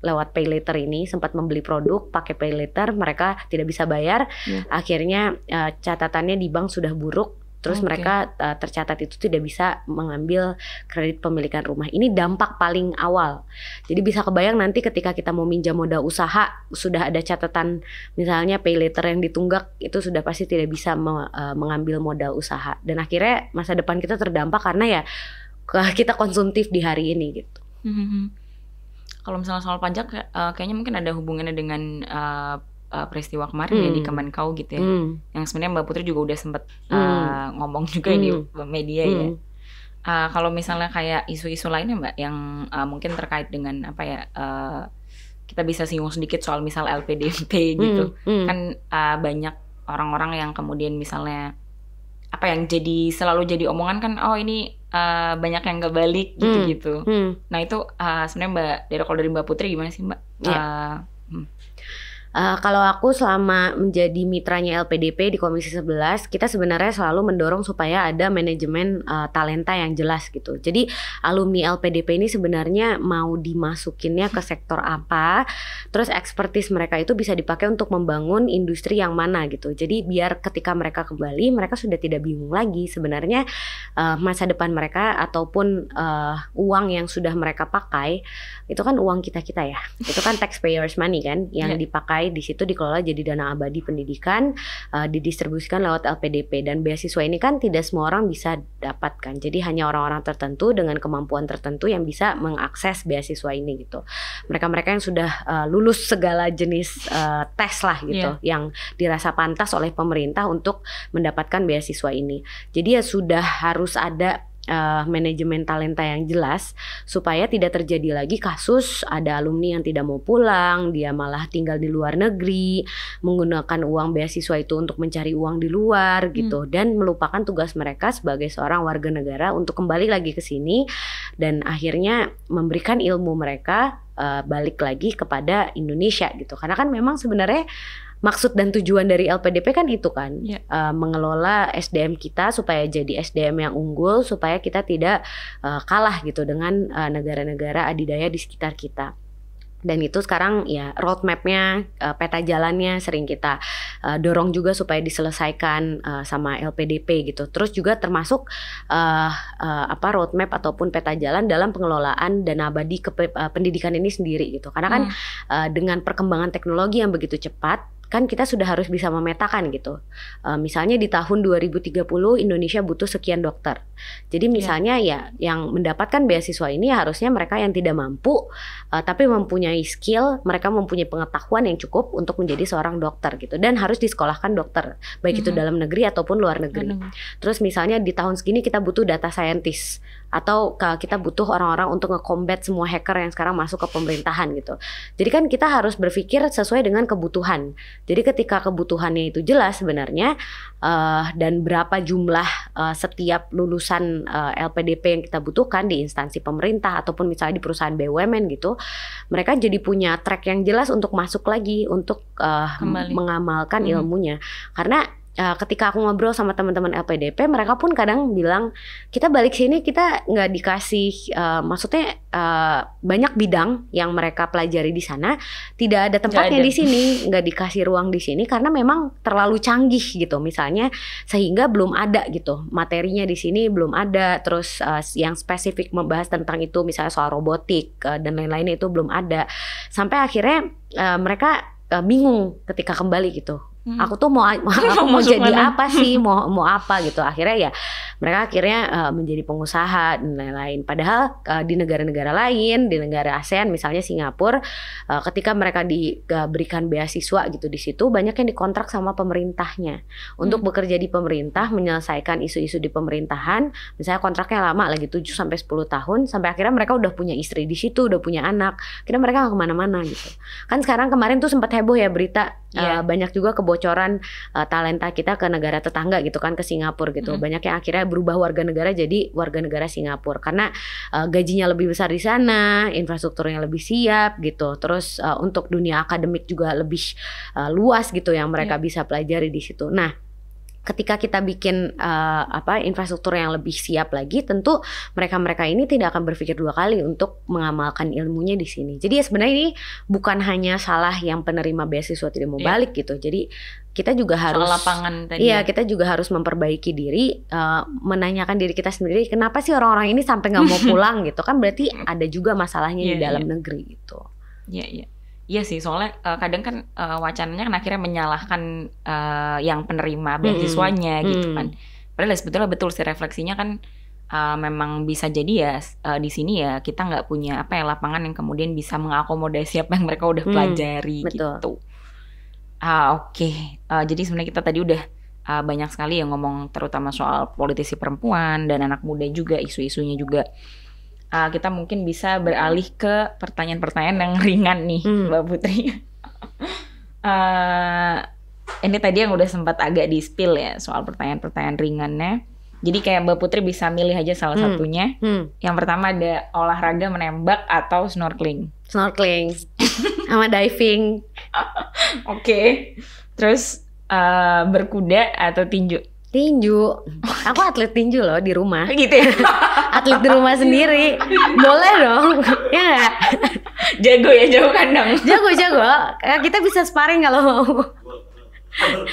lewat pay later ini, sempat membeli produk pakai pay later, mereka tidak bisa bayar, akhirnya catatannya di bank sudah buruk. Terus mereka tercatat itu tidak bisa mengambil kredit pemilikan rumah. Ini dampak paling awal. Jadi bisa kebayang nanti ketika kita mau minjam modal usaha, sudah ada catatan misalnya pay later yang ditunggak, itu sudah pasti tidak bisa mengambil modal usaha. Dan akhirnya masa depan kita terdampak karena ya kita konsumtif di hari ini gitu. Kalau misalnya soal pajak, kayaknya mungkin ada hubungannya dengan peristiwa kemarin ya di Kemenkau gitu ya, yang sebenarnya Mbak Putri juga udah sempet ngomong juga di media ya. Kalau misalnya kayak isu-isu lainnya Mbak yang mungkin terkait dengan apa ya, kita bisa singgung sedikit soal misal LPDP gitu, kan banyak orang-orang yang kemudian misalnya apa yang selalu jadi omongan kan, oh ini banyak yang nggak balik gitu-gitu. Nah itu sebenarnya kalau dari Mbak Putri gimana sih Mbak? Kalau aku selama menjadi mitranya LPDP di Komisi 11, kita sebenarnya selalu mendorong supaya ada manajemen talenta yang jelas gitu. Jadi alumni LPDP ini sebenarnya mau dimasukinnya ke sektor apa, terus expertise mereka itu bisa dipakai untuk membangun industri yang mana gitu. Jadi biar ketika mereka kembali, mereka sudah tidak bingung lagi sebenarnya masa depan mereka ataupun uang yang sudah mereka pakai, itu kan uang kita-kita ya. Itu kan taxpayers money kan yang dipakai di situ, dikelola jadi dana abadi pendidikan, didistribusikan lewat LPDP. Dan beasiswa ini kan tidak semua orang bisa dapatkan. Jadi hanya orang-orang tertentu dengan kemampuan tertentu yang bisa mengakses beasiswa ini gitu. Mereka-mereka yang sudah lulus segala jenis tes lah gitu, yang dirasa pantas oleh pemerintah untuk mendapatkan beasiswa ini. Jadi ya sudah harus ada manajemen talenta yang jelas supaya tidak terjadi lagi kasus ada alumni yang tidak mau pulang, dia malah tinggal di luar negeri, menggunakan uang beasiswa itu untuk mencari uang di luar gitu, dan melupakan tugas mereka sebagai seorang warga negara untuk kembali lagi ke sini dan akhirnya memberikan ilmu mereka balik lagi kepada Indonesia gitu. Karena kan memang sebenarnya maksud dan tujuan dari LPDP kan itu kan, mengelola SDM kita supaya jadi SDM yang unggul, supaya kita tidak kalah gitu dengan negara-negara adidaya di sekitar kita. Dan itu sekarang ya roadmapnya, peta jalannya sering kita dorong juga supaya diselesaikan sama LPDP gitu. Terus juga termasuk roadmap ataupun peta jalan dalam pengelolaan dana abadi pendidikan ini sendiri gitu. Karena kan dengan perkembangan teknologi yang begitu cepat, kan kita sudah harus bisa memetakan gitu. Misalnya di tahun 2030 Indonesia butuh sekian dokter. Jadi misalnya ya yang mendapatkan beasiswa ini harusnya mereka yang tidak mampu tapi mempunyai skill, mereka mempunyai pengetahuan yang cukup untuk menjadi seorang dokter gitu, dan harus disekolahkan dokter baik itu dalam negeri ataupun luar negeri. Terus misalnya di tahun segini kita butuh data scientist, atau kita butuh orang-orang untuk nge-combat semua hacker yang sekarang masuk ke pemerintahan gitu. Jadi kan kita harus berpikir sesuai dengan kebutuhan. Jadi ketika kebutuhannya itu jelas sebenarnya dan berapa jumlah setiap lulusan LPDP yang kita butuhkan di instansi pemerintah ataupun misalnya di perusahaan BUMN gitu, mereka jadi punya track yang jelas untuk masuk lagi untuk mengamalkan ilmunya. Karena ketika aku ngobrol sama teman-teman LPDP, mereka pun kadang bilang kita balik sini kita nggak dikasih, maksudnya banyak bidang yang mereka pelajari di sana tidak ada tempatnya di sini, nggak dikasih ruang di sini karena memang terlalu canggih gitu, misalnya sehingga belum ada gitu materinya di sini, belum ada. Terus yang spesifik membahas tentang itu misalnya soal robotik dan lain-lainnya itu belum ada, sampai akhirnya mereka bingung ketika kembali gitu. Aku tuh mau jadi apa sih, mau apa gitu. Akhirnya ya mereka menjadi pengusaha dan lain-lain. Padahal di negara-negara lain, di negara ASEAN misalnya Singapura, ketika mereka diberikan beasiswa gitu di situ, banyak yang dikontrak sama pemerintahnya untuk bekerja di pemerintah, menyelesaikan isu-isu di pemerintahan. Misalnya kontraknya lama lagi 7 sampai 10 tahun, sampai akhirnya mereka udah punya istri di situ, udah punya anak. Akhirnya mereka nggak kemana-mana gitu. Kan sekarang kemarin tuh sempat heboh ya berita, banyak juga kebocoran talenta kita ke negara tetangga gitu kan, ke Singapura gitu. Banyak yang akhirnya berubah warga negara jadi warga negara Singapura karena gajinya lebih besar di sana, infrastrukturnya lebih siap gitu. Terus untuk dunia akademik juga lebih luas gitu yang mereka bisa pelajari di situ. Nah, ketika kita bikin infrastruktur yang lebih siap lagi, tentu mereka ini tidak akan berpikir dua kali untuk mengamalkan ilmunya di sini. Jadi ya sebenarnya ini bukan hanya salah yang penerima beasiswa tidak mau balik gitu. Jadi kita juga harus lapangan tadi. Iya, kita juga harus memperbaiki diri, menanyakan diri kita sendiri, kenapa sih orang-orang ini sampai nggak mau pulang gitu kan? Berarti ada juga masalahnya di dalam negeri gitu. Iya sih, soalnya kadang kan wacananya kan akhirnya menyalahkan yang penerima beasiswanya gitu kan. Padahal sebetulnya betul sih, refleksinya kan memang bisa jadi ya di sini ya kita nggak punya lapangan yang kemudian bisa mengakomodasi apa yang mereka udah pelajari gitu. Oke. Jadi sebenarnya kita tadi udah banyak sekali yang ngomong terutama soal politisi perempuan dan anak muda juga, isu-isunya juga. Kita mungkin bisa beralih ke pertanyaan-pertanyaan yang ringan nih, Mbak Putri. Ini tadi yang udah sempat agak di-spill ya soal pertanyaan-pertanyaan ringannya. Jadi kayak Mbak Putri bisa milih aja salah satunya. Yang pertama ada olahraga menembak atau snorkeling. Snorkeling sama diving. Oke. Terus berkuda atau tinju? Tinju. Aku atlet tinju loh di rumah. Gitu ya? Atlet di rumah sendiri. Boleh dong. Ya gak? Jago ya, jago kandang. Jago. Kita bisa sparring kalau mau.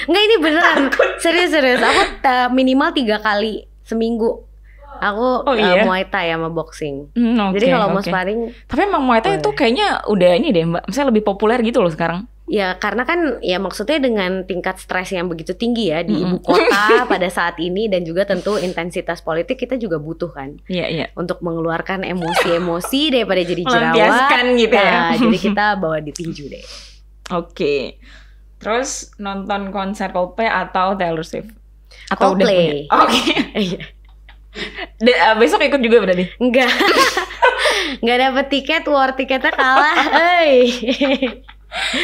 Enggak, ini beneran. Serius. Aku minimal 3 kali seminggu. Aku Muay Thai sama boxing. Jadi kalau mau sparring. Tapi emang Muay Thai itu kayaknya udah ini deh Mbak, misalnya lebih populer gitu loh sekarang. Ya karena kan ya maksudnya dengan tingkat stres yang begitu tinggi ya di ibu kota pada saat ini, dan juga tentu intensitas politik, kita juga butuh kan untuk mengeluarkan emosi-emosi daripada jadi jerawat gitu ya. Jadi kita bawa di tinju deh. Oke. Terus nonton konser Coldplay atau Taylor Swift? Atau Coldplay. Oke. Besok ikut juga berarti? Enggak. Enggak dapet tiket, war tiketnya kalah.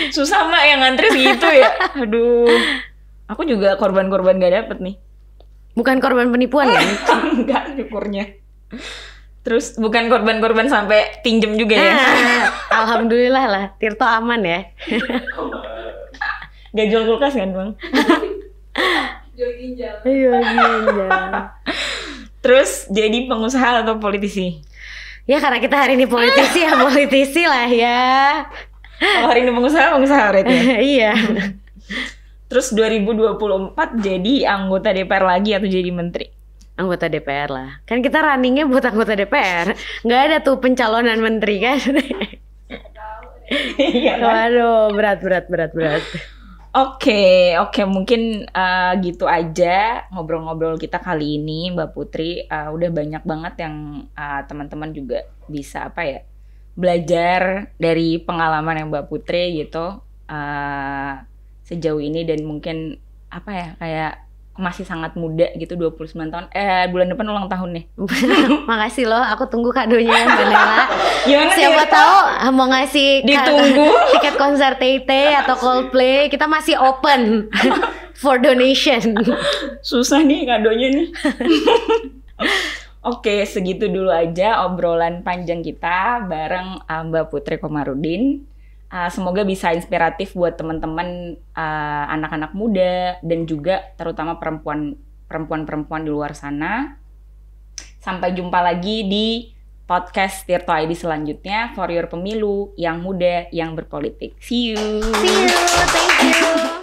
Susah Mbak yang ngantri segitu ya. Aduh. Aku juga korban-korban gak dapet nih. Bukan korban penipuan kan? Enggak, syukurnya. Terus bukan korban-korban sampai pinjem juga ya? Alhamdulillah lah, Tirto aman ya. Gak jual kulkas kan Bang? Jual ginjal. Iya, ginjal. Terus jadi pengusaha atau politisi? Ya karena kita hari ini politisi ya politisi lah ya. Kalau hari ini pengusaha berarti ya? Iya. Terus 2024 jadi anggota DPR lagi atau jadi menteri? Anggota DPR lah. Kan kita runningnya buat anggota DPR. Nggak ada tuh pencalonan menteri kan. Iya kan? Waduh, berat. Oke, mungkin gitu aja ngobrol-ngobrol kita kali ini Mbak Putri. Udah banyak banget yang teman-teman juga bisa belajar dari pengalaman yang Mbak Putri gitu sejauh ini, dan mungkin kayak masih sangat muda gitu, 29 tahun. Bulan depan ulang tahun nih. Makasih loh, aku tunggu kadonya Mbak Nela. Gimana siapa tahu mau ngasih ditunggu tiket konser Tay atau Coldplay, kita masih open for donation. Susah nih kadonya nih. Oke, segitu dulu aja obrolan panjang kita bareng Mbak Putri Komarudin. Semoga bisa inspiratif buat teman-teman anak-anak muda dan juga terutama perempuan-perempuan di luar sana. Sampai jumpa lagi di podcast Tirto ID selanjutnya, For Your Pemilu yang muda yang berpolitik. See you. Thank you.